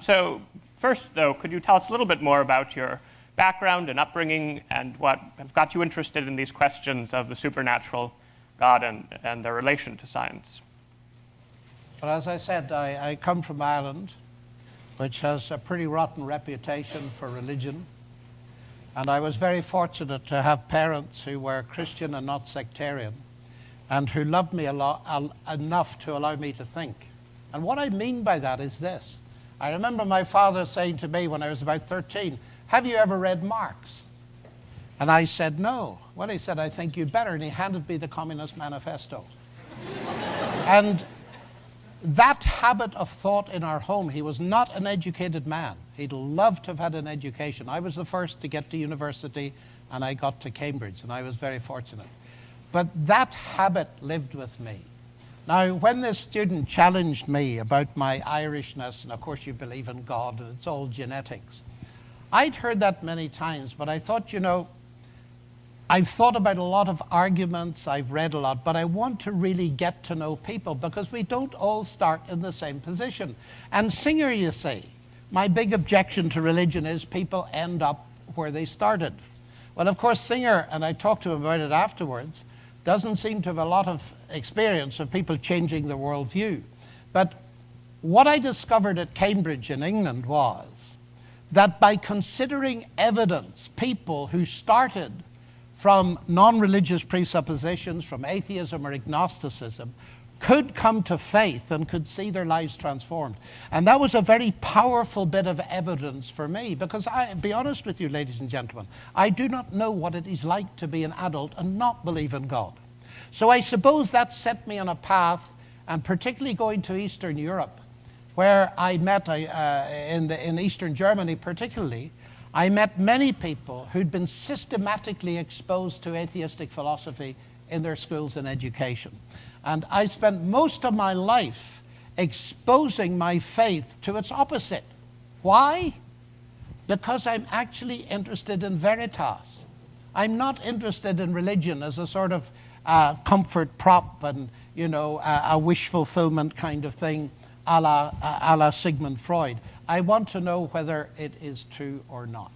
So first, though, could you tell us a little bit more about your background and upbringing and what have got you interested in these questions of the supernatural, God, and their relation to science? Well, as I said, I come from Ireland, which has a pretty rotten reputation for religion. And I was very fortunate to have parents who were Christian and not sectarian, and who loved me enough to allow me to think. And what I mean by that is this. I remember my father saying to me when I was about 13, "Have you ever read Marx?" And I said, "No." Well, he said, "I think you'd better." And he handed me the Communist Manifesto. And that habit of thought in our home, he was not an educated man. He'd loved to have had an education. I was the first to get to university, and I got to Cambridge, and I was very fortunate. But that habit lived with me. Now, when this student challenged me about my Irishness, and of course you believe in God, and it's all genetics, I'd heard that many times, but I thought, you know, I've thought about a lot of arguments, I've read a lot, but I want to really get to know people because we don't all start in the same position. And Singer, you see, my big objection to religion is people end up where they started. Well, of course, Singer, and I talked to him about it afterwards, doesn't seem to have a lot of experience of people changing their worldview. But what I discovered at Cambridge in England was that by considering evidence, people who started from non-religious presuppositions, from atheism or agnosticism, could come to faith and could see their lives transformed. And that was a very powerful bit of evidence for me, because I'll be honest with you, ladies and gentlemen, I do not know what it is like to be an adult and not believe in God. So I suppose that set me on a path, and particularly going to Eastern Europe, where I met, in Eastern Germany particularly, I met many people who'd been systematically exposed to atheistic philosophy in their schools and education. And I spent most of my life exposing my faith to its opposite. Why? Because I'm actually interested in veritas. I'm not interested in religion as a sort of comfort prop and, you know, a wish fulfillment kind of thing, a la Sigmund Freud. I want to know whether it is true or not.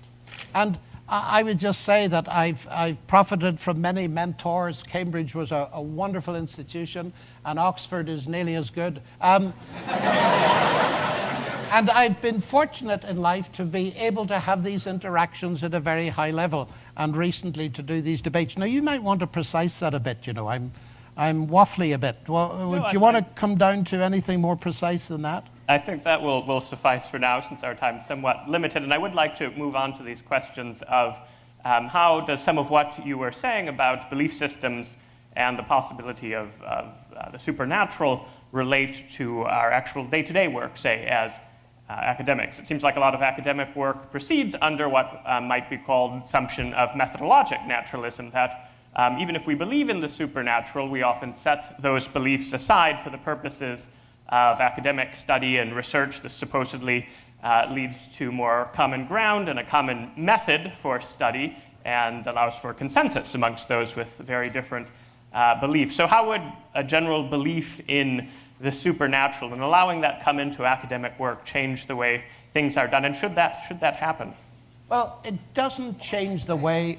And I would just say that I've profited from many mentors. Cambridge was a wonderful institution, and Oxford is nearly as good. And I've been fortunate in life to be able to have these interactions at a very high level, and recently to do these debates. Now, you might want to precise that a bit, you know. I'm waffly a bit. Well, would you want to come down to anything more precise than that? I think that will suffice for now, since our time is somewhat limited. And I would like to move on to these questions of how does some of what you were saying about belief systems and the possibility of the supernatural relate to our actual day-to-day work, say, as academics. It seems like a lot of academic work proceeds under what might be called assumption of methodologic naturalism, that even if we believe in the supernatural, we often set those beliefs aside for the purposes of academic study and research. This supposedly leads to more common ground and a common method for study, and allows for consensus amongst those with very different beliefs. So how would a general belief in the supernatural and allowing that come into academic work change the way things are done? And should that happen? Well, it doesn't change the way...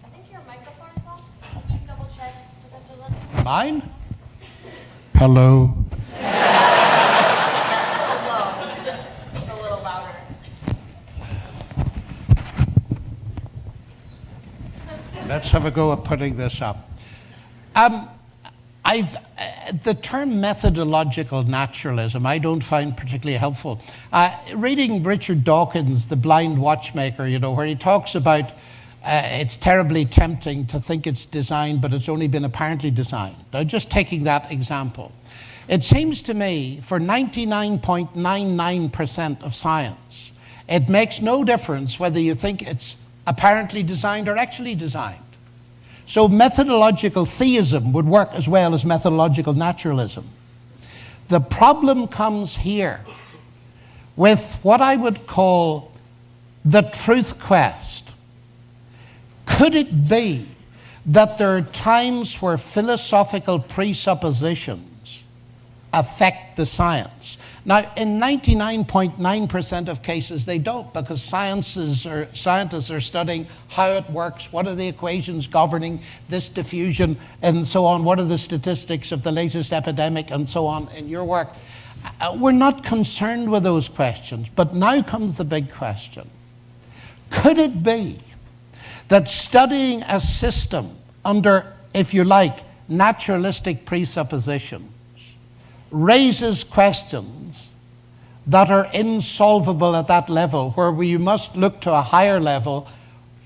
I think your microphone's off. Can you double check, Professor Lennox? Mine? Hello? Hello. Just speak a little louder. Let's have a go at putting this up. The term methodological naturalism I don't find particularly helpful. Reading Richard Dawkins, The Blind Watchmaker, you know, where he talks about it's terribly tempting to think it's designed, but it's only been apparently designed. Now, just taking that example, it seems to me for 99.99% of science, it makes no difference whether you think it's apparently designed or actually designed. So methodological theism would work as well as methodological naturalism. The problem comes here with what I would call the truth quest. Could it be that there are times where philosophical presuppositions affect the science? Now, in 99.9% of cases, they don't, because scientists are studying how it works, what are the equations governing this diffusion, and so on, what are the statistics of the latest epidemic, and so on in your work. We're not concerned with those questions, but now comes the big question. Could it be that studying a system under, if you like, naturalistic presuppositions raises questions that are insolvable at that level, where we must look to a higher level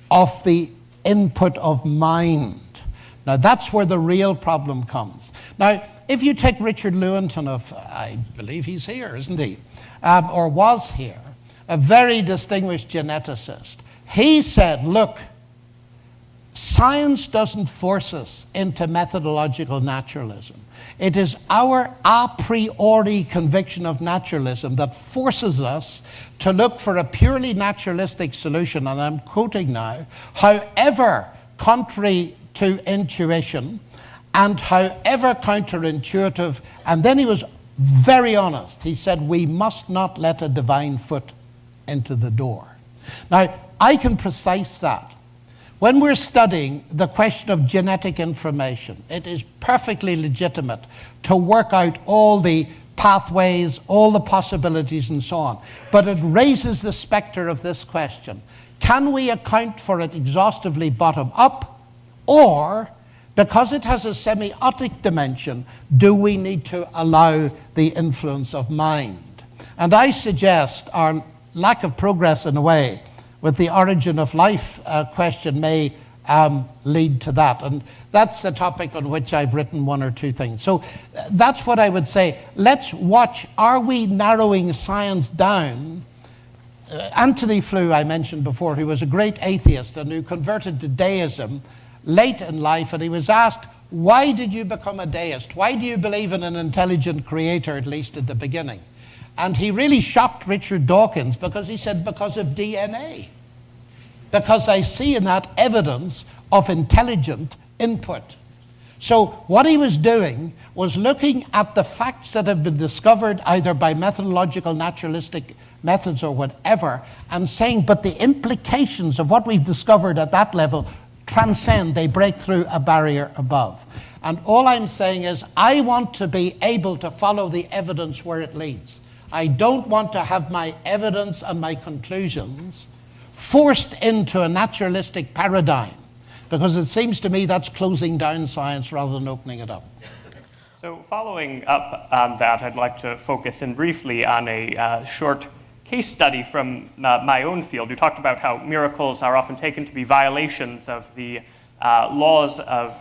of the input of mind? Now, that's where the real problem comes. Now, if you take Richard Lewontin I believe he's here, isn't he? Or was here, a very distinguished geneticist. He said, look, science doesn't force us into methodological naturalism. It is our a priori conviction of naturalism that forces us to look for a purely naturalistic solution, and I'm quoting now, however contrary to intuition and however counterintuitive. And then he was very honest. He said, we must not let a divine foot into the door. Now, I can precise that. When we're studying the question of genetic information, it is perfectly legitimate to work out all the pathways, all the possibilities, and so on. But it raises the specter of this question. Can we account for it exhaustively bottom up, or Because it has a semiotic dimension, do we need to allow the influence of mind? And I suggest our lack of progress in a way with the origin of life question may lead to that. And that's the topic on which I've written one or two things. So that's what I would say. Let's watch, are we narrowing science down? Antony Flew, I mentioned before, who was a great atheist and who converted to deism late in life, and he was asked, why did you become a deist? Why do you believe in an intelligent creator, at least at the beginning? And he really shocked Richard Dawkins because he said, because of DNA. Because I see in that evidence of intelligent input. So what he was doing was looking at the facts that have been discovered either by methodological, naturalistic methods or whatever, and saying, but the implications of what we've discovered at that level transcend, they break through a barrier above. And all I'm saying is, I want to be able to follow the evidence where it leads. I don't want to have my evidence and my conclusions forced into a naturalistic paradigm, because it seems to me that's closing down science rather than opening it up. So following up on that, I'd like to focus in briefly on a short case study from my own field. You talked about how miracles are often taken to be violations of the laws of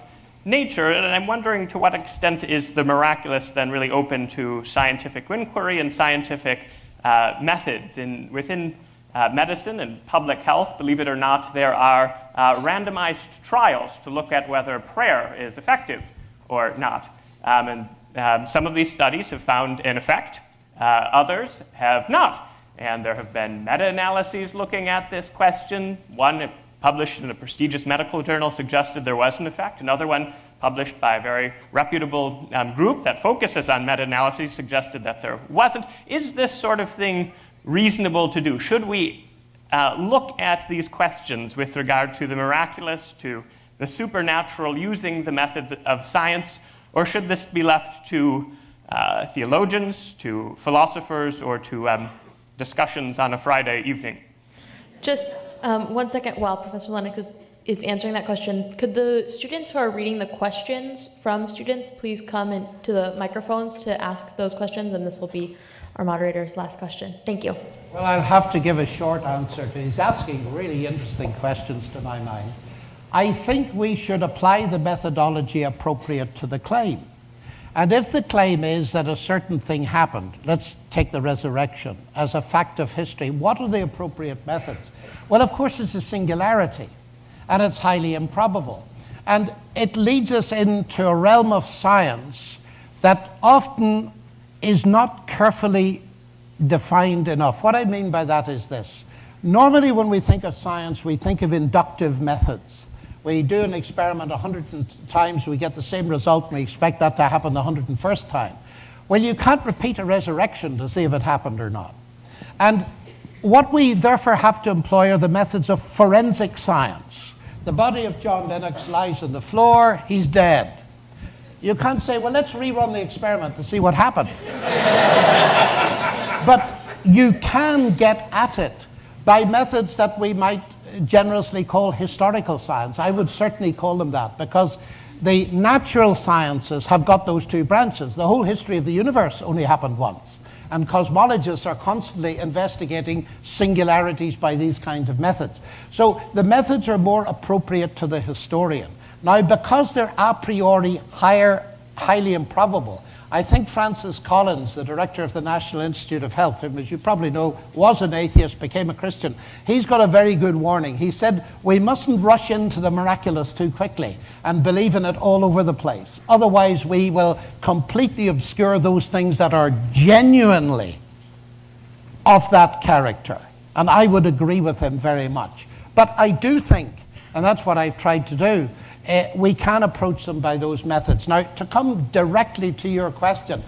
nature, and I'm wondering to what extent is the miraculous then really open to scientific inquiry and scientific methods within medicine and public health. Believe it or not, there are randomized trials to look at whether prayer is effective or not. Some of these studies have found an effect, others have not. And there have been meta-analyses looking at this question. One published in a prestigious medical journal suggested there was an effect. Another one published by a very reputable group that focuses on meta-analyses suggested that there wasn't. Is this sort of thing reasonable to do? Should we look at these questions with regard to the miraculous, to the supernatural, using the methods of science, or should this be left to theologians, to philosophers, or to discussions on a Friday evening? Just 1 second while Professor Lennox is answering that question. Could the students who are reading the questions from students please come into the microphones to ask those questions, and this will be our moderator's last question. Thank you. Well, I'll have to give a short answer, because he's asking really interesting questions to my mind. I think we should apply the methodology appropriate to the claim. And if the claim is that a certain thing happened, let's take the resurrection as a fact of history, what are the appropriate methods? Well, of course, it's a singularity, and it's highly improbable. And it leads us into a realm of science that often is not carefully defined enough. What I mean by that is this. Normally, when we think of science, we think of inductive methods. We do an experiment 100 times, we get the same result, and we expect that to happen the 101st time. Well, you can't repeat a resurrection to see if it happened or not. And what we therefore have to employ are the methods of forensic science. The body of John Lennox lies on the floor, he's dead. You can't say, well, let's rerun the experiment to see what happened. But you can get at it by methods that we might generously call historical science. I would certainly call them that, because the natural sciences have got those two branches. The whole history of the universe only happened once, and cosmologists are constantly investigating singularities by these kinds of methods. So the methods are more appropriate to the historian. Now, because they're a priori highly improbable, I think Francis Collins, the director of the National Institute of Health, whom, as you probably know, was an atheist, became a Christian, he's got a very good warning. He said, we mustn't rush into the miraculous too quickly and believe in it all over the place. Otherwise, we will completely obscure those things that are genuinely of that character. And I would agree with him very much. But I do think, and that's what I've tried to do, we can approach them by those methods. Now, to come directly to your question,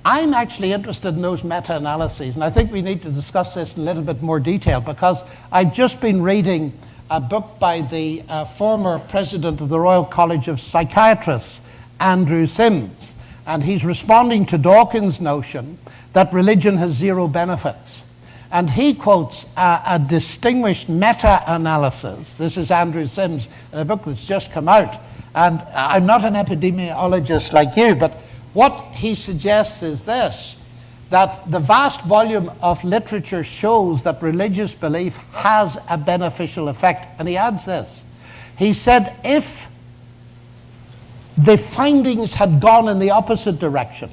I'm actually interested in those meta-analyses, and I think we need to discuss this in a little bit more detail, because I've just been reading a book by the former president of the Royal College of Psychiatrists, Andrew Sims, and he's responding to Dawkins' notion that religion has zero benefits. And he quotes a distinguished meta-analysis. This is Andrew Sims, in a book that's just come out, And I'm not an epidemiologist like you, but what he suggests is this, that the vast volume of literature shows that religious belief has a beneficial effect. And he adds this. He said, if the findings had gone in the opposite direction,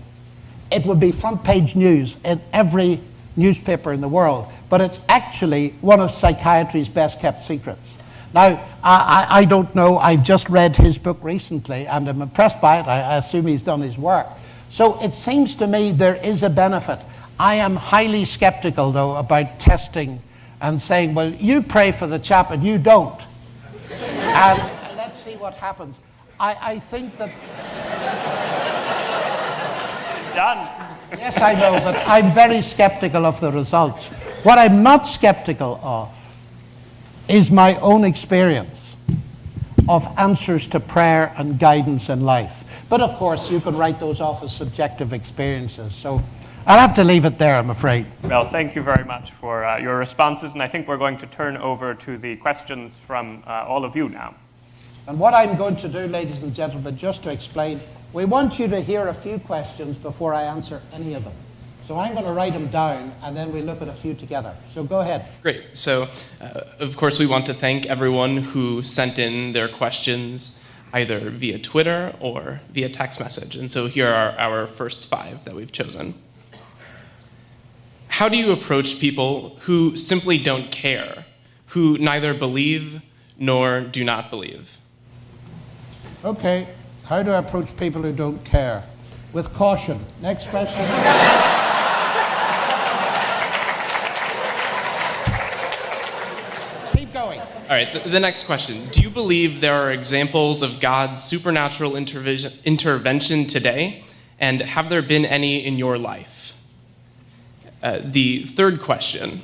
it would be front page news in every newspaper in the world. But it's actually one of psychiatry's best kept secrets. Now, I don't know, I've just read his book recently and I'm impressed by it. I assume he's done his work. So it seems to me there is a benefit. I am highly skeptical, though, about testing and saying, well, you pray for the chap and you don't. And let's see what happens. I think that... Done. Yes, I know, but I'm very skeptical of the results. What I'm not skeptical of is my own experience of answers to prayer and guidance in life. But of course, you can write those off as subjective experiences. So I'll have to leave it there, I'm afraid. Well, thank you very much for your responses, and I think we're going to turn over to the questions from all of you now. And what I'm going to do, ladies and gentlemen, just to explain, we want you to hear a few questions before I answer any of them. So I'm going to write them down, and then we look at a few together. So go ahead. Great. So, of course, we want to thank everyone who sent in their questions, either via Twitter or via text message. And so here are our first 5 that we've chosen. How do you approach people who simply don't care, who neither believe nor do not believe? Okay. How do I approach people who don't care? With caution. Next question. Keep going. All right, the next question. Do you believe there are examples of God's supernatural intervention today? And have there been any in your life? The third question.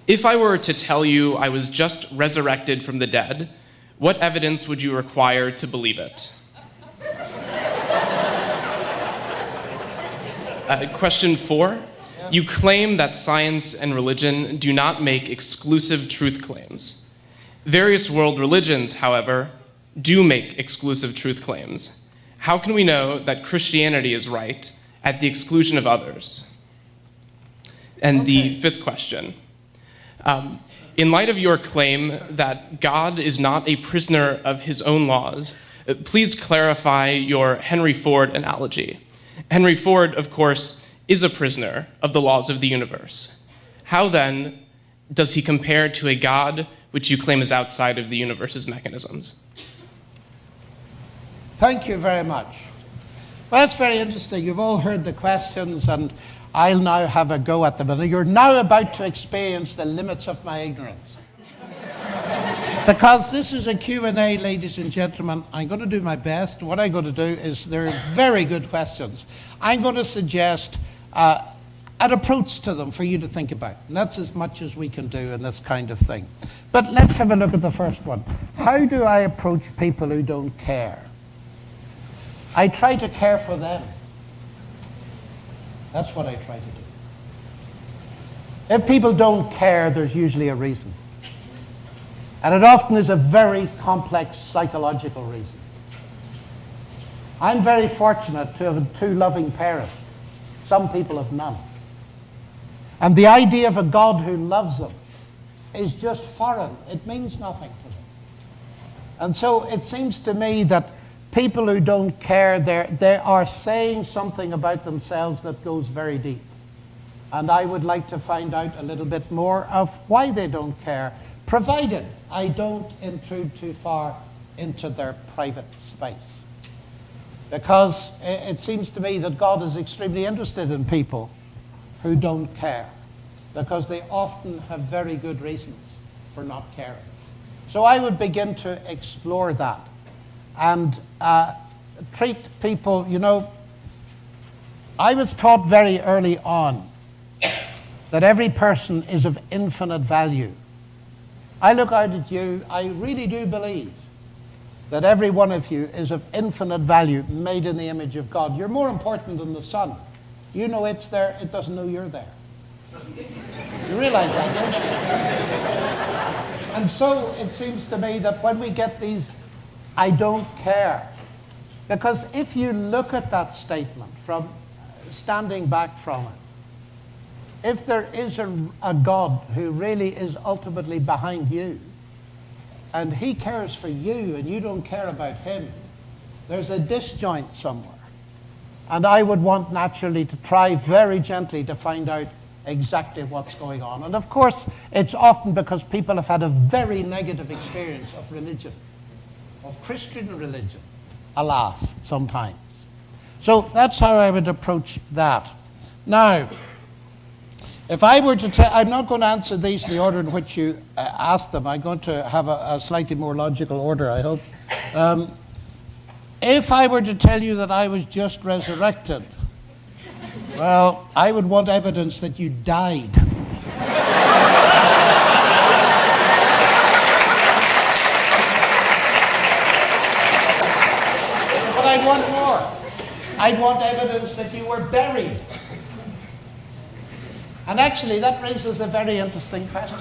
If I were to tell you I was just resurrected from the dead, what evidence would you require to believe it? Question 4. You claim that science and religion do not make exclusive truth claims. Various world religions, however, do make exclusive truth claims. How can we know that Christianity is right at the exclusion of others? And the fifth question. In light of your claim that God is not a prisoner of his own laws, please clarify your Henry Ford analogy. Henry Ford, of course, is a prisoner of the laws of the universe. How, then, does he compare to a God which you claim is outside of the universe's mechanisms? Thank you very much. Well, that's very interesting. You've all heard the questions, and I'll now have a go at them. And you're now about to experience the limits of my ignorance. Because this is a Q&A, ladies and gentlemen, I'm going to do my best. What I'm going to do is, they're very good questions. I'm going to suggest an approach to them for you to think about. And that's as much as we can do in this kind of thing. But let's have a look at the first one. How do I approach people who don't care? I try to care for them. That's what I try to do. If people don't care, there's usually a reason. And it often is a very complex psychological reason. I'm very fortunate to have 2 loving parents. Some people have none. And the idea of a God who loves them is just foreign. It means nothing to them. And so it seems to me that people who don't care, they are saying something about themselves that goes very deep. And I would like to find out a little bit more of why they don't care, provided I don't intrude too far into their private space. Because it seems to me that God is extremely interested in people who don't care, because they often have very good reasons for not caring. So I would begin to explore that and treat people, you know, I was taught very early on that every person is of infinite value. I look out at you, I really do believe that every one of you is of infinite value, made in the image of God. You're more important than the sun. You know it's there, it doesn't know you're there. You realize that, don't you? And so it seems to me that when we get these I don't care. Because if you look at that statement from standing back from it, if there is a God who really is ultimately behind you, and he cares for you and you don't care about him, there's a disjoint somewhere. And I would want naturally to try very gently to find out exactly what's going on. And of course, it's often because people have had a very negative experience of religion, of Christian religion, alas, sometimes. So that's how I would approach that. Now, if I were to tell, I'm not going to answer these in the order in which you asked them. I'm going to have a slightly more logical order, I hope. If I were to tell you that I was just resurrected, well, I would want evidence that you died. But I'd want more. I'd want evidence that you were buried. And actually, that raises a very interesting question.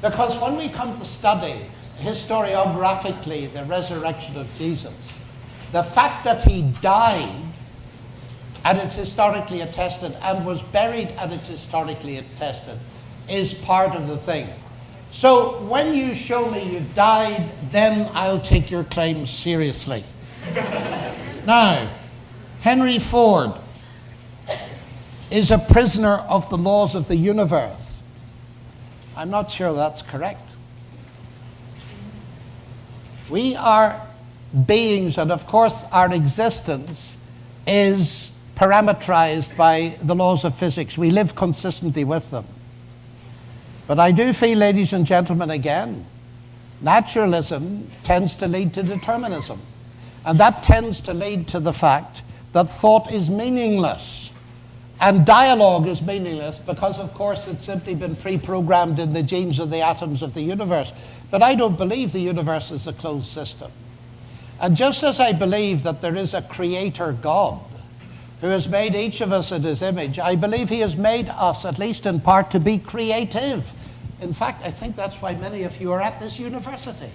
Because when we come to study historiographically the resurrection of Jesus, the fact that he died, and it's historically attested, and was buried, and it's historically attested, is part of the thing. So when you show me you've died, then I'll take your claims seriously. Now, Henry Ford is a prisoner of the laws of the universe. I'm not sure that's correct. We are beings, and of course our existence is parameterized by the laws of physics. We live consistently with them. But I do feel, ladies and gentlemen, again, naturalism tends to lead to determinism. And that tends to lead to the fact that thought is meaningless. And dialogue is meaningless because, of course, it's simply been pre-programmed in the genes of the atoms of the universe. But I don't believe the universe is a closed system. And just as I believe that there is a creator God who has made each of us in his image, I believe he has made us, at least in part, to be creative. In fact, I think that's why many of you are at this university.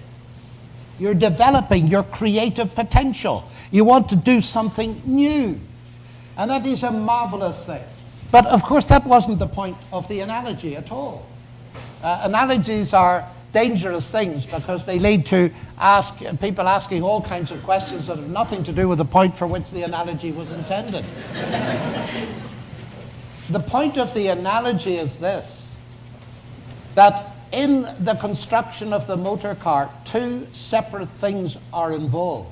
You're developing your creative potential. You want to do something new. And that is a marvelous thing. But of course, that wasn't the point of the analogy at all. Analogies are dangerous things because they lead to people asking all kinds of questions that have nothing to do with the point for which the analogy was intended. The point of the analogy is this, that in the construction of the motor car, two separate things are involved.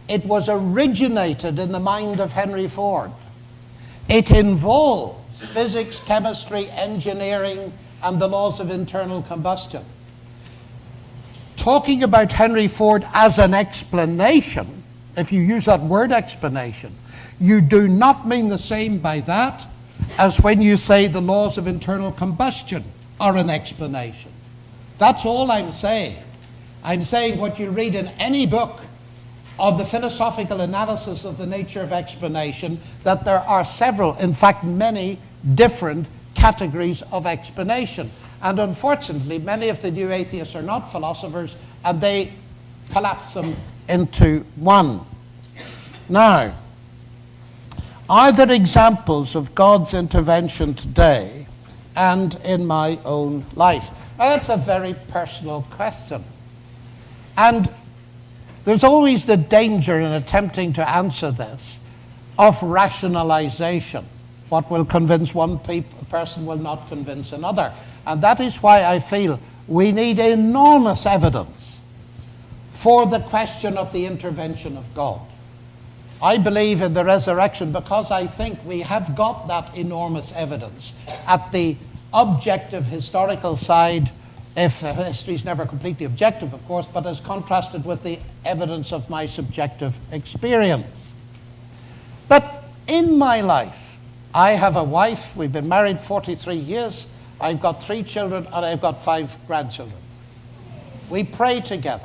It was originated in the mind of Henry Ford. It involves physics, chemistry, engineering, and the laws of internal combustion. Talking about Henry Ford as an explanation, if you use that word explanation, you do not mean the same by that as when you say the laws of internal combustion are an explanation. That's all I'm saying. I'm saying what you read in any book of the philosophical analysis of the nature of explanation, that there are several, in fact many, different categories of explanation. And unfortunately, many of the new atheists are not philosophers, and they collapse them into one. Now, are there examples of God's intervention today and in my own life? Now, that's a very personal question. And there's always the danger in attempting to answer this of rationalization. What will convince one person will not convince another. And that is why I feel we need enormous evidence for the question of the intervention of God. I believe in the resurrection because I think we have got that enormous evidence at the objective historical side, if history is never completely objective, of course, but as contrasted with the evidence of my subjective experience. But in my life, I have a wife, we've been married 43 years, I've got 3 children, and I've got 5 grandchildren. We pray together.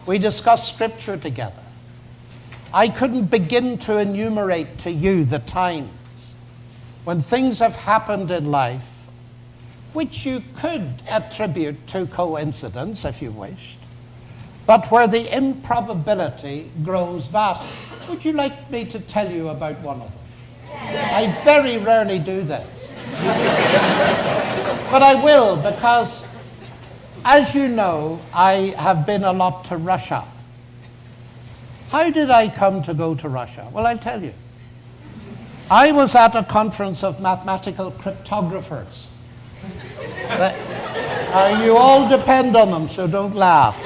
We discuss scripture together. I couldn't begin to enumerate to you the times when things have happened in life which you could attribute to coincidence, if you wished, but where the improbability grows vast. Would you like me to tell you about one of them? I very rarely do this. But I will, because, as you know, I have been a lot to Russia. How did I come to go to Russia? Well, I'll tell you. I was at a conference of mathematical cryptographers. You all depend on them, so don't laugh.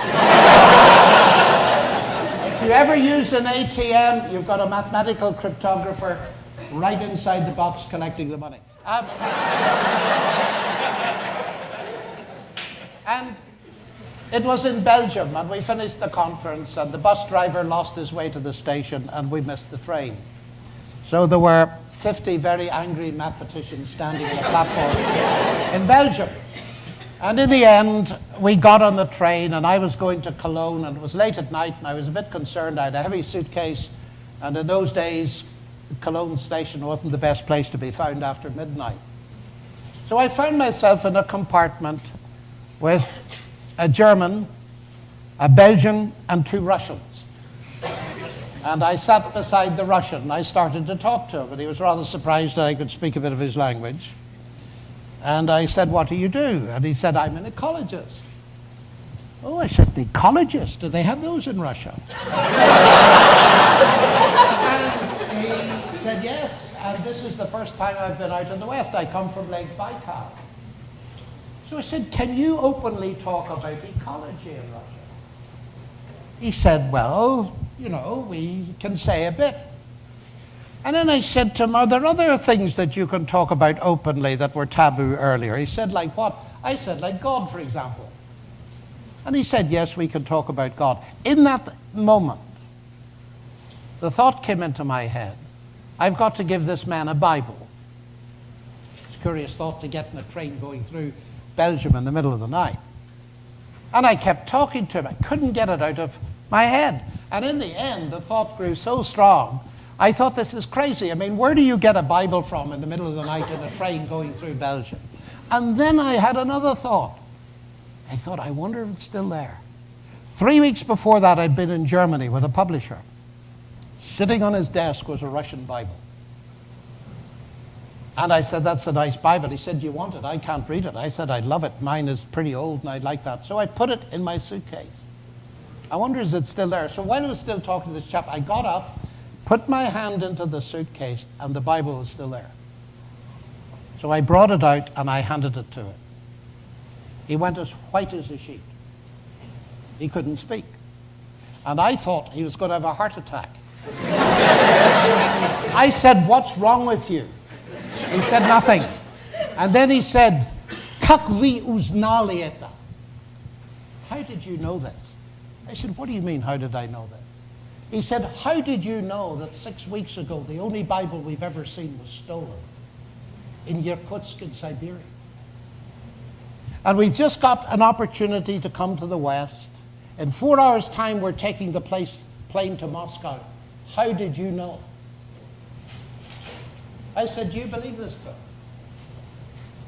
If you ever use an ATM, you've got a mathematical cryptographer right inside the box collecting the money. And it was in Belgium, and we finished the conference, and the bus driver lost his way to the station, and we missed the train. So there were 50 very angry mathematicians standing on the platform in Belgium. And in the end, we got on the train, and I was going to Cologne, and it was late at night, and I was a bit concerned. I had a heavy suitcase, and in those days, Cologne station wasn't the best place to be found after midnight. So I found myself in a compartment with a German, a Belgian, and 2 Russians. And I sat beside the Russian, and I started to talk to him, and he was rather surprised that I could speak a bit of his language. And I said, "What do you do?" And he said, "I'm an ecologist." Oh, I said, "The ecologist? Do they have those in Russia?" And he said, "Yes, and this is the first time I've been out in the West. I come from Lake Baikal." So I said, "Can you openly talk about ecology in Russia?" He said, "Well, you know, we can say a bit." And then I said to him, "Are there other things that you can talk about openly that were taboo earlier?" He said, "Like what?" I said, "Like God, for example." And he said, "Yes, we can talk about God." In that moment, the thought came into my head, I've got to give this man a Bible. It's a curious thought to get in a train going through Belgium in the middle of the night. And I kept talking to him. I couldn't get it out of my head. And in the end, the thought grew so strong, I thought, this is crazy. I mean, where do you get a Bible from in the middle of the night in a train going through Belgium? And then I had another thought. I thought, I wonder if it's still there. 3 weeks before that, I'd been in Germany with a publisher. Sitting on his desk was a Russian Bible. And I said, "That's a nice Bible." He said, "Do you want it?" "I can't read it." I said, "I'd love it. Mine is pretty old and I'd like that." So I put it in my suitcase. I wonder, is it still there? So while I was still talking to this chap, I got up, put my hand into the suitcase, and the Bible was still there. So I brought it out and I handed it to him. He went as white as a sheet. He couldn't speak. And I thought he was going to have a heart attack. I said, "What's wrong with you?" He said, "Nothing." And then he said, "Как вы узнали это?" "How did you know this?" I said, "What do you mean, how did I know this?" He said, "How did you know that 6 weeks ago the only Bible we've ever seen was stolen in Irkutsk in Siberia? And we've just got an opportunity to come to the West. In 4 hours' time, we're taking the plane to Moscow. How did you know?" I said, "Do you believe this stuff?"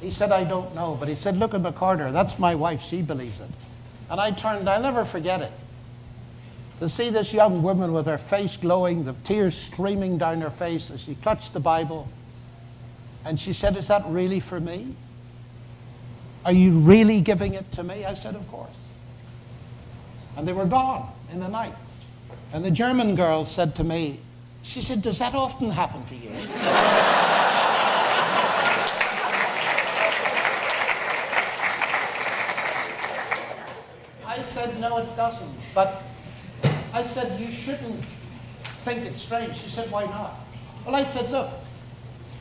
He said, "I don't know." But he said, "Look in the corner. That's my wife. She believes it." And I turned, I'll never forget it, to see this young woman with her face glowing, the tears streaming down her face as she clutched the Bible. And she said, "Is that really for me? Are you really giving it to me?" I said, "Of course." And they were gone in the night. And the German girl said to me, she said, "Does that often happen to you?" I said, "No, it doesn't." But I said, "You shouldn't think it's strange." She said, "Why not?" Well, I said, "Look,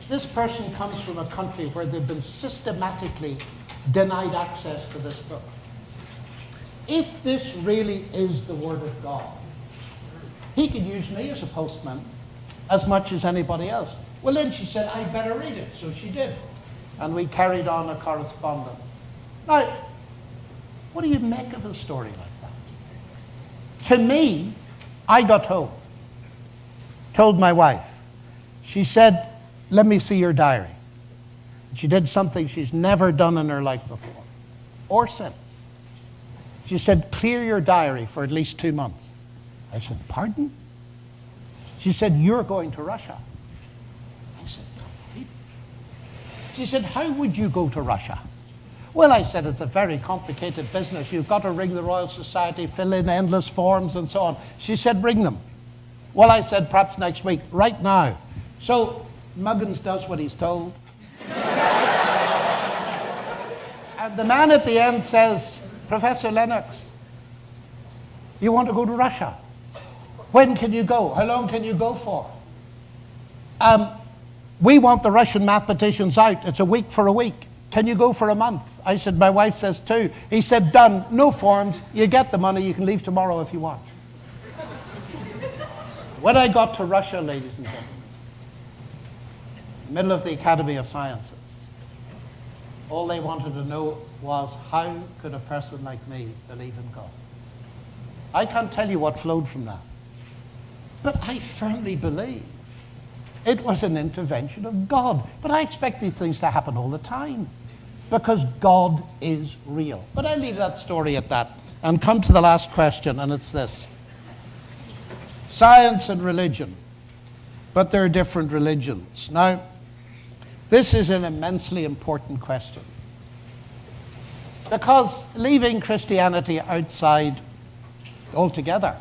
this person comes from a country where they've been systematically denied access to this book. If this really is the Word of God, he could use me as a postman as much as anybody else." Well, then she said, "I'd better read it." So she did. And we carried on a correspondence. Now, what do you make of a story like that? To me, I got home, told my wife. She said, "Let me see your diary." She did something she's never done in her life before, or since. She said, clear your diary for at least 2 months. I said, pardon? She said, you're going to Russia. I said, completely. She said, how would you go to Russia? Well, I said, it's a very complicated business. You've got to ring the Royal Society, fill in endless forms and so on. She said, ring them. Well, I said, perhaps next week, right now. So Muggins does what he's told. And the man at the end says, Professor Lennox, you want to go to Russia? When can you go? How long can you go for? We want the Russian mathematicians out. It's a week for a week. Can you go for a month? I said, my wife says 2. He said, done. No forms. You get the money. You can leave tomorrow if you want. When I got to Russia, ladies and gentlemen, middle of the Academy of Sciences, all they wanted to know was, how could a person like me believe in God? I can't tell you what flowed from that. But I firmly believe it was an intervention of God. But I expect these things to happen all the time, because God is real. But I leave that story at that and come to the last question, and it's this. Science and religion, but there are different religions. Now, this is an immensely important question, because leaving Christianity outside altogether,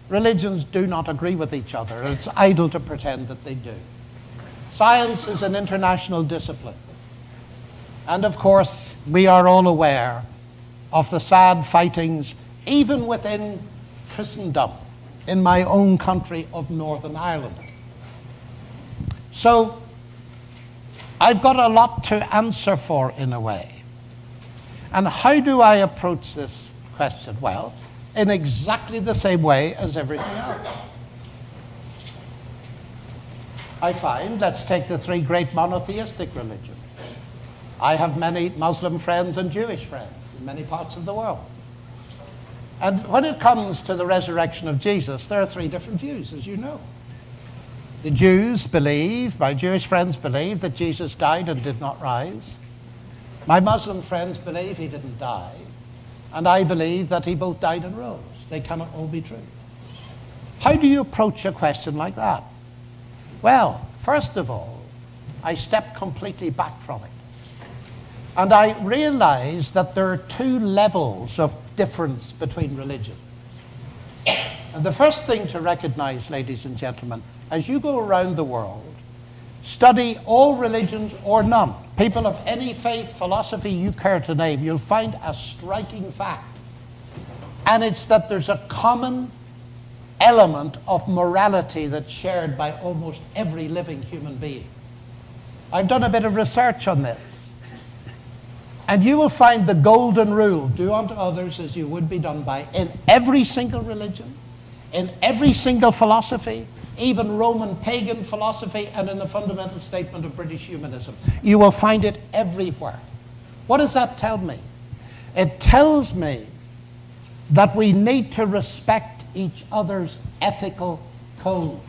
religions do not agree with each other. It's idle to pretend that they do. Science is an international discipline. And of course, we are all aware of the sad fightings, even within Christendom, in my own country of Northern Ireland. So, I've got a lot to answer for, in a way. And how do I approach this question? Well, in exactly the same way as everything else. I find, let's take the 3 great monotheistic religions. I have many Muslim friends and Jewish friends in many parts of the world. And when it comes to the resurrection of Jesus, there are 3 different views, as you know. The Jews believe, my Jewish friends believe, that Jesus died and did not rise. My Muslim friends believe he didn't die. And I believe that he both died and rose. They cannot all be true. How do you approach a question like that? Well, first of all, I step completely back from it. And I realize that there are 2 levels of difference between religion. And the first thing to recognize, ladies and gentlemen, as you go around the world, study all religions or none, people of any faith, philosophy you care to name, you'll find a striking fact. And it's that there's a common element of morality that's shared by almost every living human being. I've done a bit of research on this. And you will find the golden rule, do unto others as you would be done by, in every single religion, in every single philosophy, even Roman pagan philosophy, and in the fundamental statement of British humanism. You will find it everywhere. What does that tell me? It tells me that we need to respect each other's ethical code.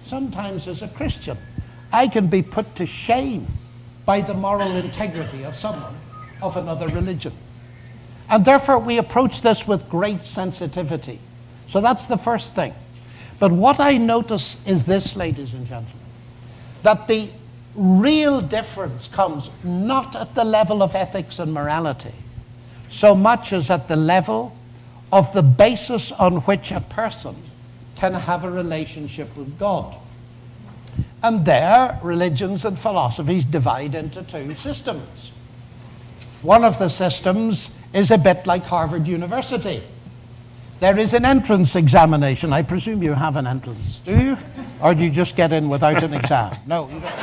Sometimes as a Christian, I can be put to shame by the moral integrity of someone of another religion. And therefore we approach this with great sensitivity. So that's the first thing. But what I notice is this, ladies and gentlemen, that the real difference comes not at the level of ethics and morality, so much as at the level of the basis on which a person can have a relationship with God. And there, religions and philosophies divide into 2 systems. One of the systems is a bit like Harvard University. There is an entrance examination. I presume you have an entrance, do you? Or do you just get in without an exam? No, you don't.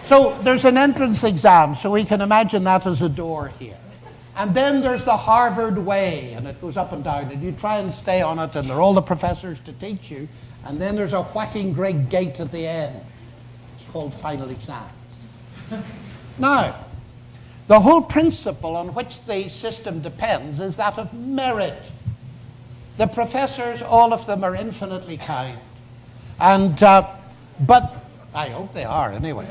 So there's an entrance exam, so we can imagine that as a door here. And then there's the Harvard way, and it goes up and down, and you try and stay on it, and there are all the professors to teach you, and then there's a whacking great gate at the end. It's called final exams. Now, the whole principle on which the system depends is that of merit. The professors, all of them, are infinitely kind. And, but, I hope they are anyway.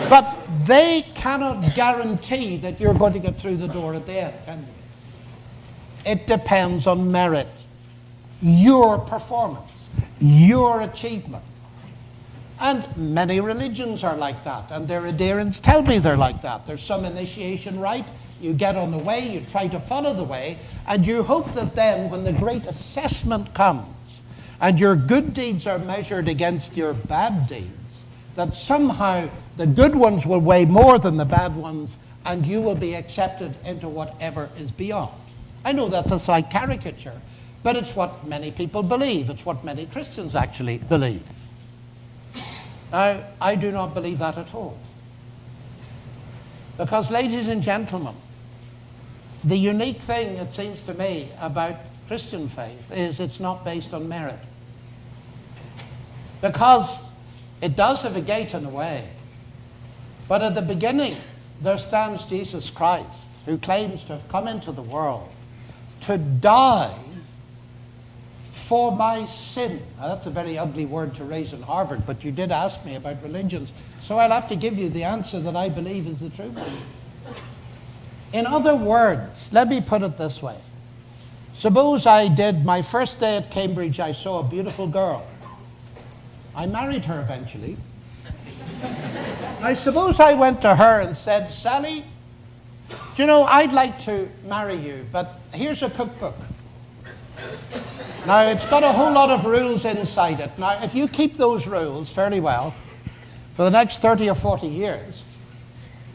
But they cannot guarantee that you're going to get through the door at the end, can you? It depends on merit, your performance, your achievement. And many religions are like that, and their adherents tell me they're like that. There's some initiation rite, you get on the way, you try to follow the way, and you hope that then when the great assessment comes, and your good deeds are measured against your bad deeds, that somehow the good ones will weigh more than the bad ones, and you will be accepted into whatever is beyond. I know that's a slight caricature, but it's what many people believe. It's what many Christians actually believe. Now, I do not believe that at all. Because, ladies and gentlemen, the unique thing, it seems to me, about Christian faith is it's not based on merit. Because it does have a gate in a way, but at the beginning there stands Jesus Christ, who claims to have come into the world to die for my sin. Now, that's a very ugly word to raise in Harvard, but you did ask me about religions, so I'll have to give you the answer that I believe is the true one. In other words, let me put it this way. Suppose I did my first day at Cambridge, I saw a beautiful girl. I married her eventually. I suppose I went to her and said, Sally, do you know, I'd like to marry you, but here's a cookbook. Now, it's got a whole lot of rules inside it. Now, if you keep those rules fairly well for the next 30 or 40 years,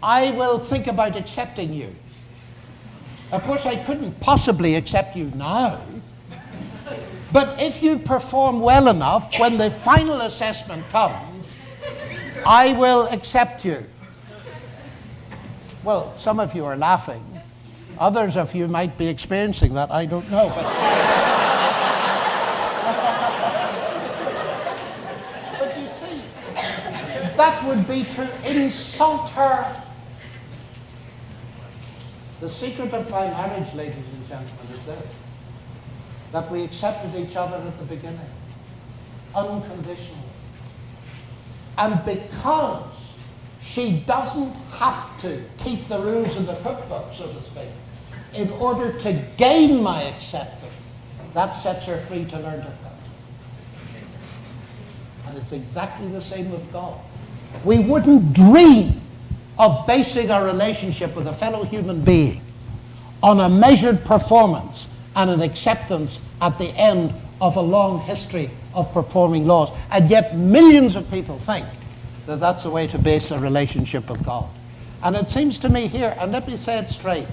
I will think about accepting you. Of course, I couldn't possibly accept you now. But if you perform well enough, when the final assessment comes, I will accept you. Well, some of you are laughing. Others of you might be experiencing that. I don't know. But you see, that would be to insult her. The secret of my marriage, ladies and gentlemen, is this: that we accepted each other at the beginning, unconditionally. And because she doesn't have to keep the rules of the cookbook, so to speak, in order to gain my acceptance, that sets her free to learn to cook. And it's exactly the same with God. We wouldn't dream of basing our relationship with a fellow human being on a measured performance and an acceptance at the end of a long history of performing laws. And yet millions of people think that that's the way to base a relationship with God. And it seems to me here, and let me say it straight,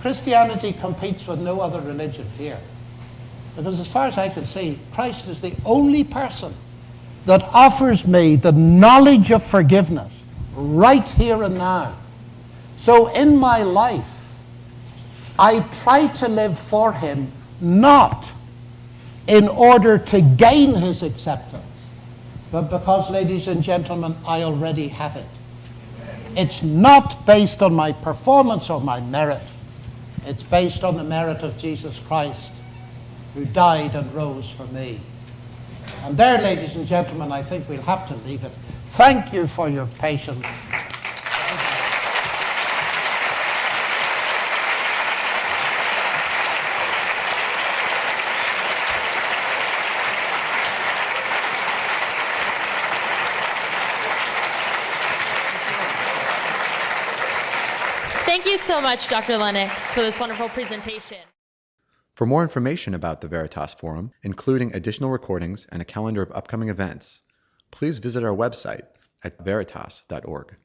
Christianity competes with no other religion here. Because as far as I can see, Christ is the only person that offers me the knowledge of forgiveness right here and now. So in my life, I try to live for him, not in order to gain his acceptance, but because, ladies and gentlemen, I already have it. It's not based on my performance or my merit. It's based on the merit of Jesus Christ, who died and rose for me. And there, ladies and gentlemen, I think we'll have to leave it. Thank you for your patience. Thank you so much, Dr. Lennox, for this wonderful presentation. For more information about the Veritas Forum, including additional recordings and a calendar of upcoming events, please visit our website at veritas.org.